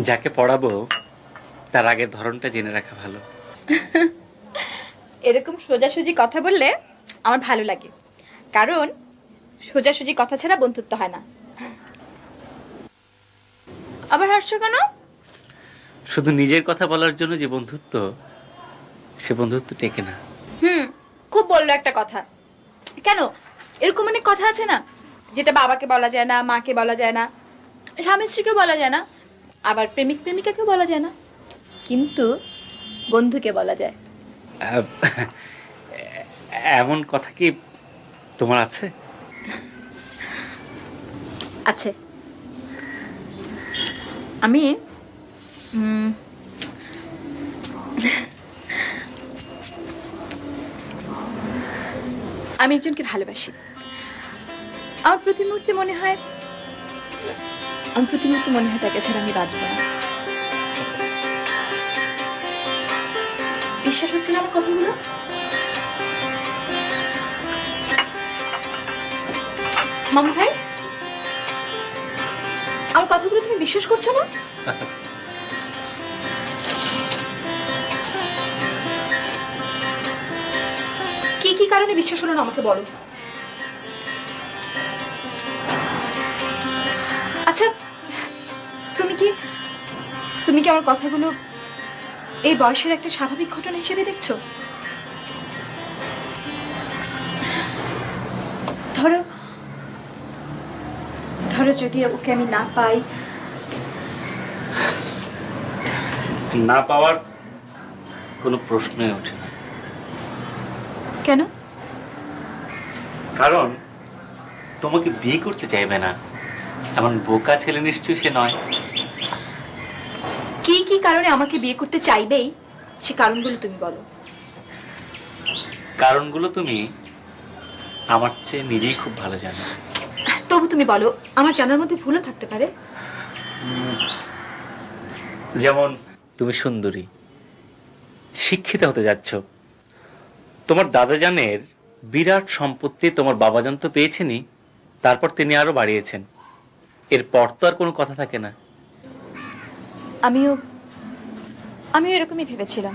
যাকে পড়াবো তার আগের ধরনটা জেনে রাখা ভালো। এরকম সোজাসুজি কথা বললে আমার ভালো লাগে, কারণ সোজাসুজি কথা ছাড়া বন্ধুত্ব হয় না। আবার হাসছো কেন? শুধু নিজের কথা বলার জন্য যে বন্ধুত্ব, সে বন্ধুত্ব টেকে না। খুব বললো একটা কথা। কেন, এরকম অনেক কথা আছে না যেটা বাবাকে বলা যায় না, মাকে বলা যায় না, স্বামী স্ত্রীকেও বলা যায় না, আবার প্রেমিক প্রেমিকাকেও বলা যায় না, কিন্তু বন্ধুকে বলা যায়। এমন কথা কি তোমার আছে? আছে। আমি আমি একজনকে ভালোবাসি। আমার প্রতি মুহূর্তে মনে হয় তাকে ছাড়া আমি বাঁচব না। বিশ্বাস হচ্ছে না আমার কথাগুলো? মামু ভাই, আমার কথাগুলো তুমি বিশ্বাস করছো না? কি কি কারণে বিশ্বাস হলো না আমাকে বলো। আচ্ছা, তুমি কি আমার কথাগুলো এই বয়সের একটা স্বাভাবিক ঘটনা হিসেবে দেখছো? ধরো যদি ওকে আমি না পাই। না পাওয়ার কোনো প্রশ্নই ওঠে না। কেন? কারণ তোমাকে বিয়ে করতে চাইবে না, এমন বোকা ছেলে নিশ্চয়ই সে নয়। কি কি কারণে আমাকে বিয়ে করতে চাইবেই, সে কারণগুলো তুমি বলো। কারণগুলো তুমি আমার চেয়ে নিজেই খুব ভালো জানো। তবু তুমি বলো, আমার জানার মধ্যে ভুলও থাকতে পারে। যেমন তুমি সুন্দরী, শিক্ষিত হতে যাচ্ছ, তোমার দাদাজানের বিরাট সম্পত্তি তোমার বাবাজান তো পেয়েছেনই, তারপর তিনি আরো বাড়িয়েছেন। এরপর তো আর কোনো কথা থাকে না। আমিও এরকমই ভেবেছিলাম,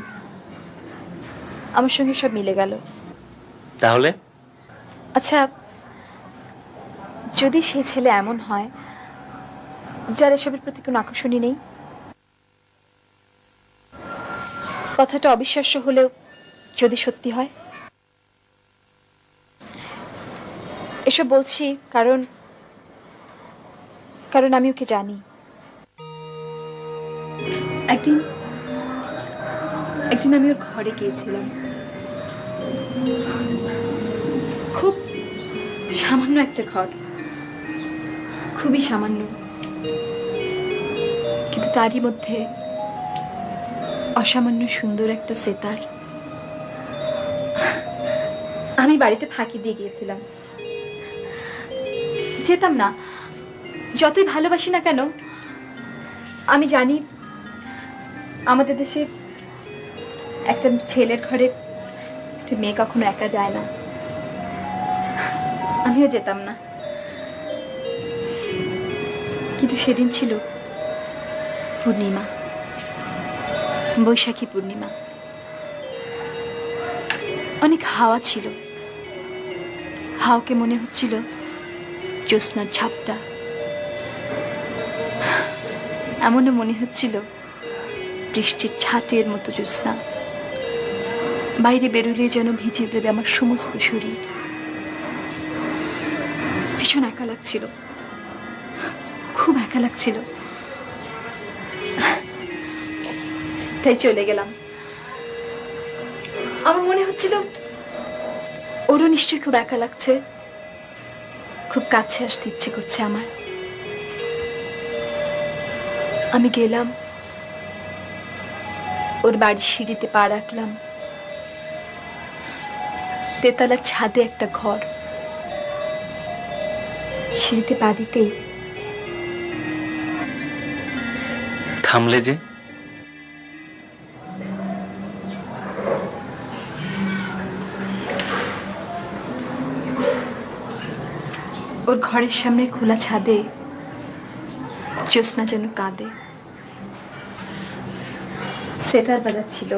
আমার সঙ্গে সব মিলে গেল। তাহলে আচ্ছা, যদি সে ছেলে এমন হয় যার এসবের প্রতি কোনো আকর্ষণই নেই, কথাটা অবিশ্বাস্য হলেও যদি সত্যি হয়। এসব বলছি কারণ আমি ওকে জানি। একদিন আমি ওর ঘরে গিয়েছিলাম। খুব সামান্য একটা ঘর, খুবই সামান্য, কিন্তু তারই মধ্যে অসামান্য সুন্দর একটা সেতার। আমি বাড়িতে ফাঁকি দিয়ে গিয়েছিলাম, যেতাম না। যতই ভালোবাসি না কেন, আমি জানি আমাদের দেশে একটা ছেলের ঘরে একটা মেয়ে কখনো একা যায় না। আমিও যেতাম না, কিন্তু সেদিন ছিল পূর্ণিমা, বৈশাখী পূর্ণিমা। অনেক হাওয়া ছিল, হাওয়াকে মনে হচ্ছিল জ্যোৎস্নার ঝাপটা। এমনও মনে হচ্ছিল বৃষ্টির ছাটের মতো জ্যোৎস্না, বাইরে বেরোলে যেন ভিজিয়ে দেবে আমার সমস্ত শরীর। ভীষণ একা লাগছিল, খুব একা লাগছিল, তাই চলে গেলাম। আমার মনে হচ্ছিল ওরও নিশ্চয়ই খুব একা লাগছে, খুব কাছে আসতে ইচ্ছে করছে আমার। আমি গেলাম, ওর বাড়ির সিঁড়িতে পা রাখলাম। তেতলার ছাদে একটা ঘর। সিঁড়িতে পা দিতেই থামলে যে? ওর ঘরের সামনে খোলা ছাদে জ্যোৎস্না যেন কাঁদে। সেতার বাজাচ্ছিল।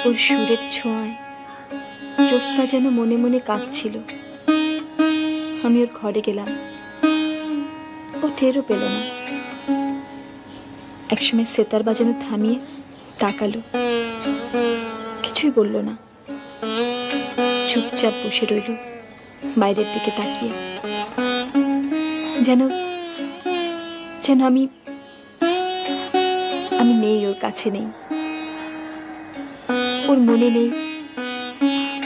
ওর সুরের ছোঁয়ায় জ্যোৎস্না যেন মনে মনে কাঁদছিল। আমি ওর ঘরে গেলাম, ও টেরও পেল না। একসময় সেতার বাজানো থামিয়ে তাকালো, কিছুই বলল না, চুপচাপ বসে রইল বাইরের দিকে তাকিয়ে। যেন যেন আমি নেই, ওর কাছে নেই, ওর মনে নেই,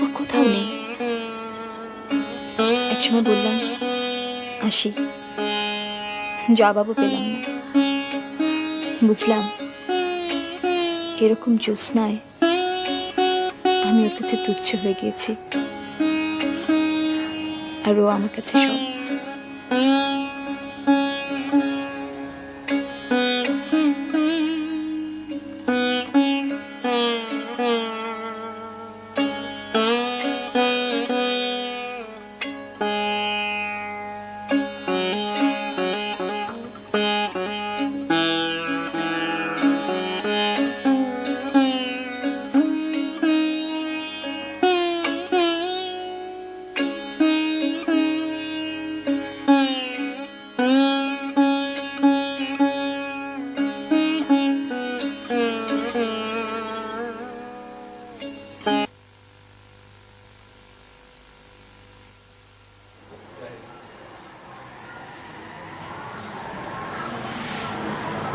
ওর কোথাও নেই। একসময় বললাম আসি, জবাবও পেলাম না। বুঝলাম এরকম জ্যোৎস্নায় আমি ওর কাছে তুচ্ছ হয়ে গিয়েছি, আর ও আমার কাছে সব।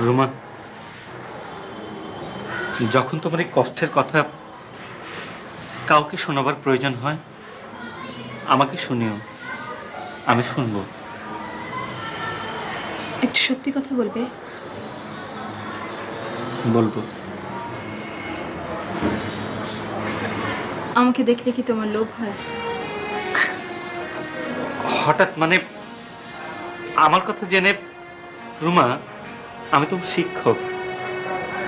রুমা, যখন তোমার এই কষ্টের কথা কাউকে শোনাবার প্রয়োজন হয়, আমাকে শুনিও, আমি শুনবো। একটু সত্যি কথা বলবে? বলবো। আমাকে দেখলে কি তোমার লোভ হয়? হঠাৎ মানে আমার কথা জেনে? রুমা, আমি তো শিক্ষক।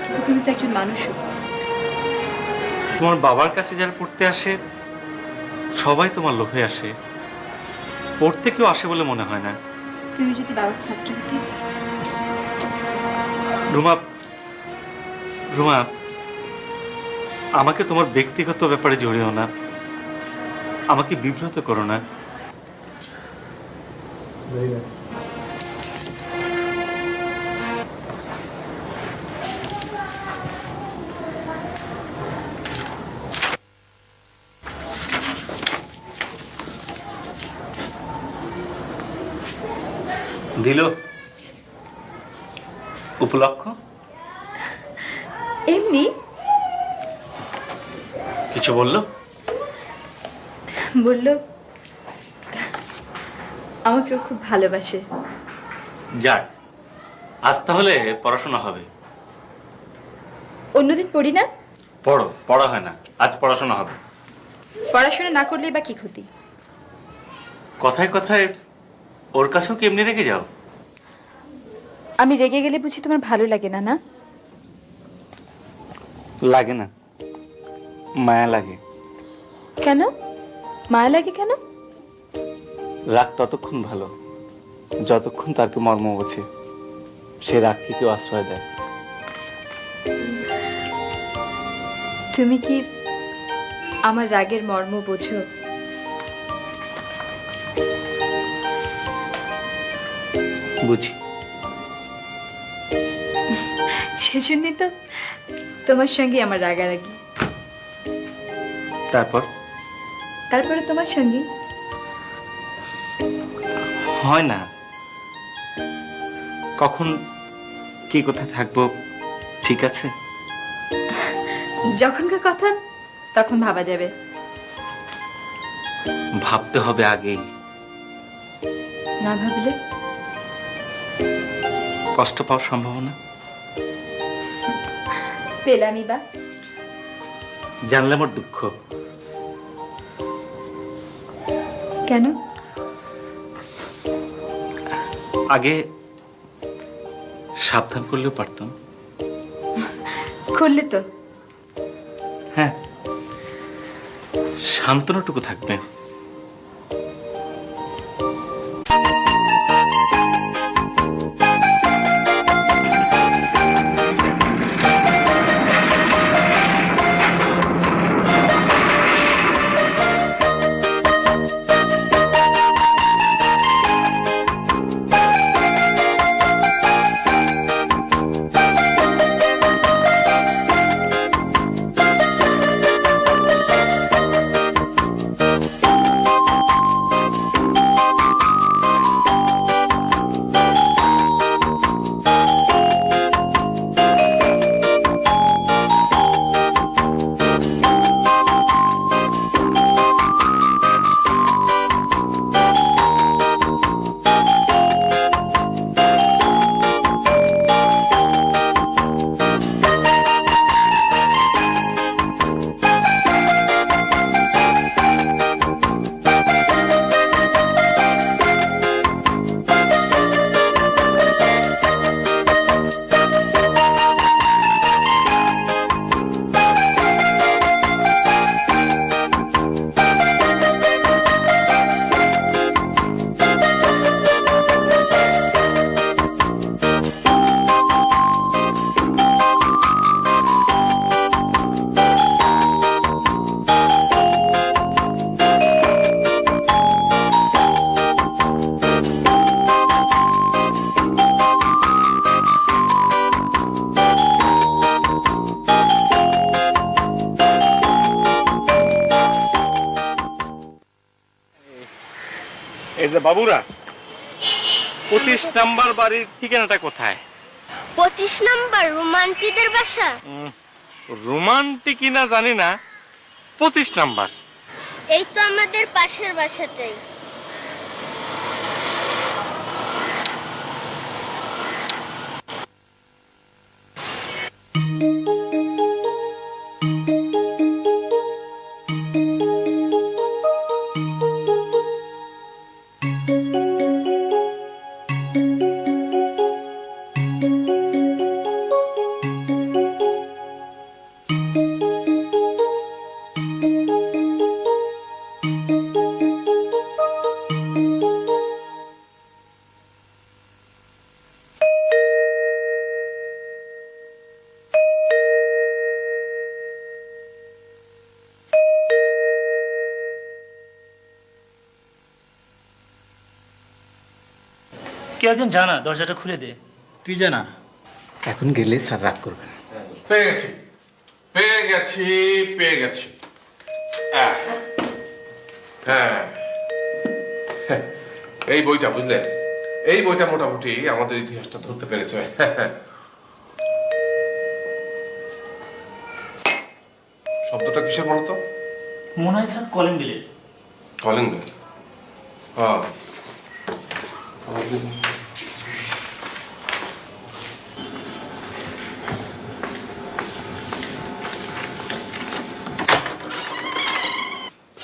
কিন্তু তুমি তো একজন মানুষও। তোমার বাবার কাছে যারা পড়তে আসে সবাই তোমার লোভে আসে, পড়তে কেউ আসে বলে মনে হয় না। তুমি যদি বাবার ছাত্র হতে? রুমা, রুমা, আমাকে তোমার ব্যক্তিগত ব্যাপারে জড়িও না, আমাকে বিব্রত করো না। দিল উপলক্ষ? এমনি কিছু বললো? বললো আমাকে খুব ভালোবাসে। যাক, আজ তাহলে পড়াশোনা হবে। অন্যদিন পড়ি না? পড়ো, পড়া হয় না, আজ পড়াশোনা হবে। পড়াশোনা না করলে বা কি ক্ষতি? কথায় কথায় ওর কাছেও কি এমনি রেখে যাও? আমি রেগে গেলে বুঝি তোমার ভালো লাগে না? না লাগে না, মায়া লাগে। কেন মায়া লাগে? কেন? রাগ ততক্ষণ ভালো যতক্ষণ তাকে মর্ম বোঝে, সে রাগকে কেউ আশ্রয় দেয়। তুমি কি আমার রাগের মর্ম বোঝো? বুঝি। সেজন্যই তো তোমার সঙ্গে আমার রাগারাগি। তারপরে তোমার সঙ্গে হয় না। কখন কি কোথায় থাকবো ঠিক আছে? যখনকার কথা তখন ভাবা যাবে। ভাবতে হবে আগেই। না ভাবলে কষ্ট পাওয়ার সম্ভাবনা। পেলামই বা। জানলে আমার দুঃখ। কেন? আগে সাবধান করলেও পারতাম। করলে তো। হ্যাঁ, সান্ত্বনাটুকু থাকবে। যে বাবুরা, 25 নাম্বার বাড়ির ঠিকানাটা কোথায়? 25 নাম্বার রোমান্টিদের বাসা। রোমান্টিক কিনা জানি না, 25 নাম্বার। এই তো আমাদের পাশের বাসাটাই। কেউ একজন জানা, দরজাটা খুলে দে। তুই জানা, এখন গেলে স্যার রাগ করবেন। পেয়ে গেছি পেয়ে গেছি পেয়ে গেছি। হ্যাঁ হ্যাঁ, এই বইটা বুঝলে, এই বইটা মোটামুটি আমাদের ইতিহাসটা ধরতে পেরেছে। শব্দটা কিসের বলতো? মনে হয় স্যার কলিং বিলের। Calling bell. হ্যাঁ,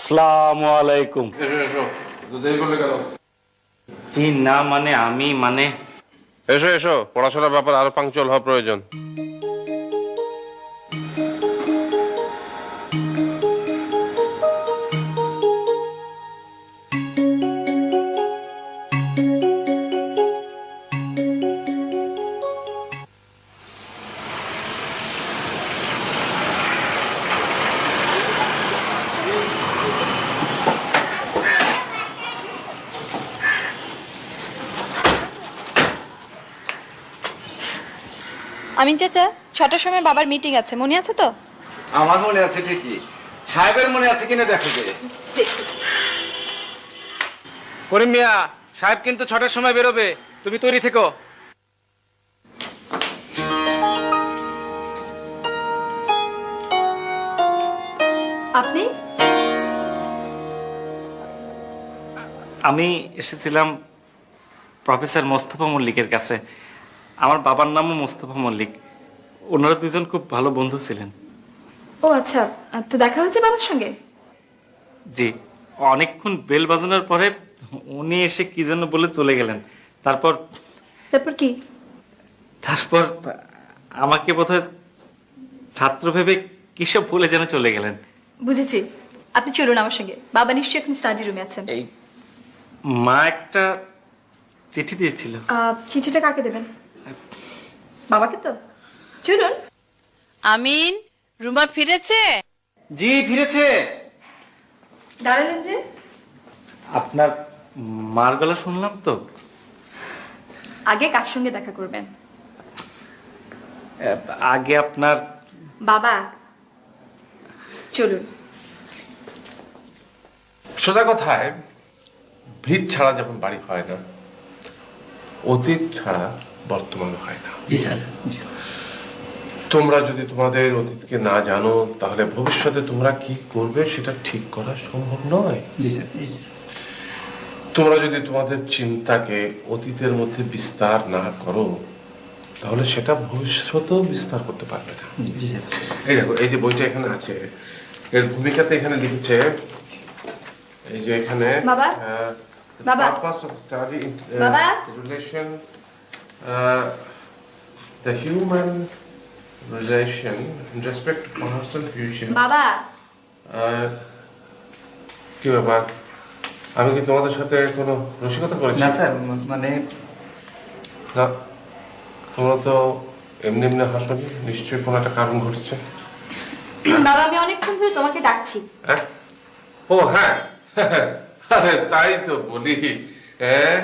আসসালামু আলাইকুম। এসো এসো, তো দেরি করলে কেন? জি না, মানে আমি এসো এসো, পড়াশোনার ব্যাপারে আরো পাংচুয়াল হওয়া প্রয়োজন। আমিন চাচা, 6টার সময় বাবার মিটিং আছে, মনে আছে তো? আমার মনে আছে ঠিকই, সাহেবের মনে আছে কিনা দেখো যে। করিম মিয়া, সাহেব কিন্তু 6টার সময় বেরোবে, তুমি তৈরি থেকো। আপনি? আমি এসেছিলাম প্রফেসর মোস্তফা মল্লিকের কাছে। আমার বাবার নামও মোস্তফা মল্লিক। ওনারা দুজন খুব ভালো বন্ধু ছিলেন। ও আচ্ছা, তো দেখা হয়েছে বাবার সঙ্গে? জি, অনেকক্ষণ বেল বাজানোর পরে উনি এসে কি যেন বলে চলে গেলেন। তারপর কি? তারপর আমাকে বোধহয় ছাত্র ভেবে কিসব বলে যেন চলে গেলেন। বুঝেছি, আপনি চলুন আমার সঙ্গে। বাবা নিশ্চয়ই এখন স্টাডি রুমে আছেন। এই মা একটা চিঠি দিয়েছিল। চিঠিটা কাকে দেবেন? বাবাকে তো। চলুন। আমিন, রুমা ফিরেছে? জি ফিরেছে। দাঁড়ালেন যে? আপনার মার গলা শুনলাম তো। আগে কার সঙ্গে দেখা করবেন? আগে আপনার বাবা। চলুন। সোজা কথায়, ভিত ছাড়া যেমন বাড়ি হয় না, অতীত ছাড়া বর্তমান হয় না। জি স্যার। তোমরা যদি তোমাদের অতীতকে না জানো, তাহলে ভবিষ্যতে তোমরা কি করবে সেটা ঠিক করা সম্ভব নয়। তোমরা যদি তোমাদের চিন্তাকে অতীতের মধ্যে বিস্তার না করো, তাহলে সেটা ভবিষ্যতেও বিস্তার করতে পারবে না। এই দেখো, এই যে বইটা এখানে আছে, এর ভূমিকাতে এখানে লিখেছে, এই যে এখানে বাবা, বাবা, purpose of study in বাবা, relation, the human relation in respect to past and future. বাবা। কি ব্যাপার, আমি কি তোমাদের সাথে কোনো রসিকতা করেছি? না স্যার, মানে না, তোমরা তো এমনি এমনি হাসনি, নিশ্চয়ই কোনো একটা কারণ ঘটছে। বাবা, আমি অনেকক্ষণ ধরে তোমাকে ডাকছি। হ্যাঁ, ও হ্যাঁ, আরে তাই তো বলি, হ্যাঁ,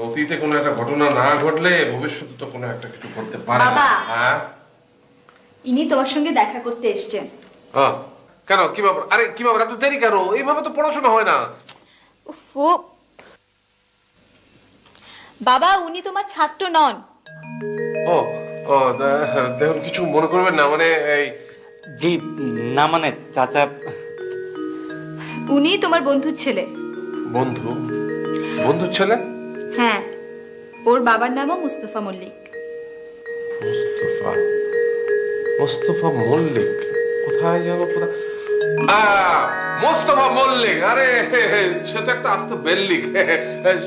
অতীতে কোনো একটা ঘটনা না ঘটলে ভবিষ্যতে তো কোনো একটা কিছু করতে পারে না। বাবা। হ্যাঁ, ইনি তোমার সঙ্গে দেখা করতে এসছেন। কেন, কি ব্যাপার? আরে কি ব্যাপার, এত দেরি কেন? এইভাবে তো পড়াশোনা হয় না। ও বাবা উনি তোমার ছাত্র নন। ও ও দেখুন, কিছু মনে করবেন না, মানে এই জি না, মানে চাচা, উনি তোমার বন্ধুর ছেলে। বন্ধু, বন্ধুর ছেলে? হ্যাঁ, ওর বাবার নামও মুস্তফা মল্লিক। মুস্তফা, মুস্তফা মল্লিক, কোথায় যেন কোথায়, মোস্তফা মল্লিক, আরে সে তো একটা আস্ত বেল্লিক।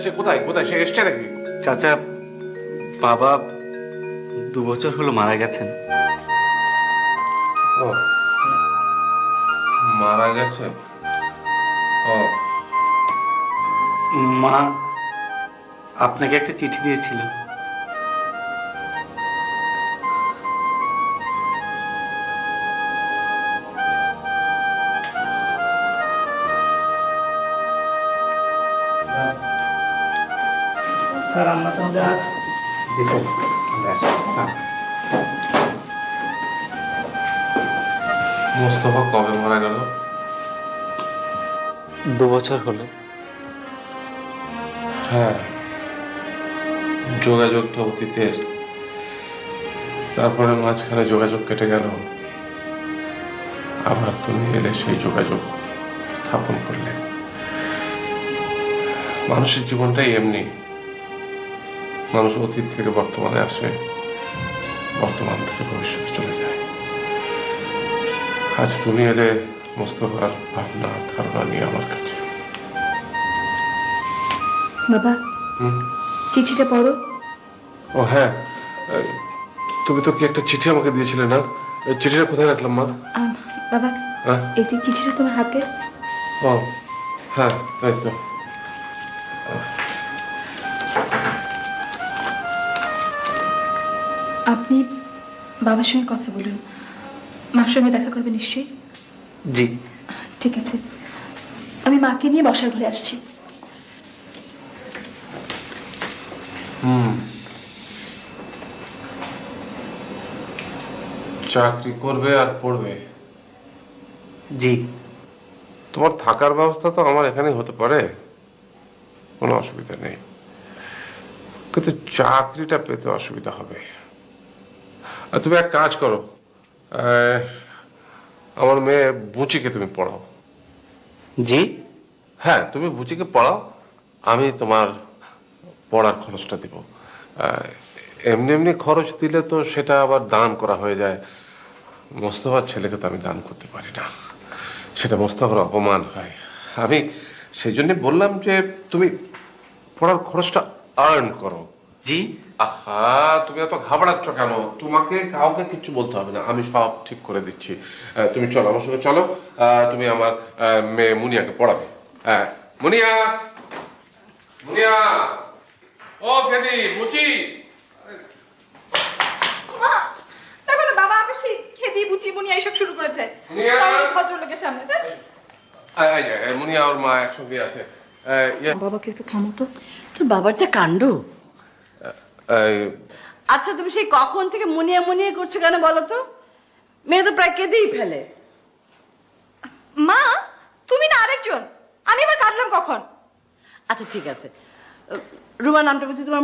সে কোথায় কোথায়, সে এসছে নাকি? চাচা, বাবা 2 বছর হলো মারা গেছেন। ও মারা গেছে। ও মা আপনাকে একটা চিঠি দিয়েছিল। স্যার আমরা তাহলে আজ জি স্যার, আমরা আসি। হ্যাঁ। মোস্তফা কবে মারা গেল? 2 বছর হলো। হ্যাঁ, যোগাযোগটা অতীতের, তারপরে মাঝখানে যোগাযোগ কেটে গেল, আবার তুমি এলে সেই যোগাযোগ স্থাপন করলে। মানুষের জীবনটাই এমনি, মানুষ অতীত থেকে বর্তমানে আসে, বর্তমান থেকে ভবিষ্যতে চলে যায়। আজ তুমি এলে মোস্তফার ভাবনা ধারণা নিয়ে আমার কাছে। বাবা চিঠিটা পড়ো। ও হ্যাঁ, তুমি তো কি একটা চিঠি আমাকে দিয়েছিলে না? এই চিঠিটা কোথায় রাখলাম মা? বাবা হ্যাঁ? এই যে চিঠিটা তোমার হাতে। ও হ্যাঁ, তাই তো। আপনি বাবার সঙ্গে কথা বলুন, মার সঙ্গে দেখা করবে নিশ্চয়ই। জি ঠিক আছে, আমি মাকে নিয়ে বসার ঘরে আসছি। চাকরি করবে আর পড়বে। জি। তোমার থাকার ব্যবস্থা তো আমার এখানেই হতে পারে, কোনো অসুবিধা নেই, কিন্তু চাকরিটা পেতে অসুবিধা হবে। আর তুমি এক কাজ করো, আমার মেয়ে বুচিকে তুমি পড়াও। জি। হ্যাঁ, তুমি বুচিকে পড়াও, আমি তোমার পড়ার খরচটা দিব। এমনি এমনি খরচ দিলে তো সেটা আবার দান করা হয়ে যায়। মোস্তফার ছেলেকে তো আমি দান করতে পারি না, সেটা মোস্তফার অপমান হয়। আমি সেই জন্য বললাম যে তুমি পড়ার খরচটা আর্ন করো। জি। আহা, তুমি এত ঘাবড়াচ্ছ কেন? তোমাকে কাউকে কিছু বলতে হবে না, আমি সব ঠিক করে দিচ্ছি। তুমি চলো, আমার সঙ্গে চলো, তুমি আমার মেয়ে মুনিয়াকে পড়াবে। মুনিয়া, মুনিয়া, ও খেদি বুচি। দেখো না বাবা আবার সেই খেদি বুচি মুনিয়া এইসব শুরু করেছে ভদ্রলোকের সামনে। মুনিয়া ওর মা একসঙ্গে আছে। বাবাকে একটু থামো তো। তোর বাবার যা কাণ্ড। এই, আচ্ছা তুমি সেই কখন থেকে মুনিয়ে মুনিয়ে করছো কেন বলো তো? মেয়ে তো প্রায় কেঁদেই ফেলে। মা তুমি না আরেকজন, আমি আবার কাঁদলাম কখন? আচ্ছা ঠিক আছে, রুমা নামটা বলছি তোমার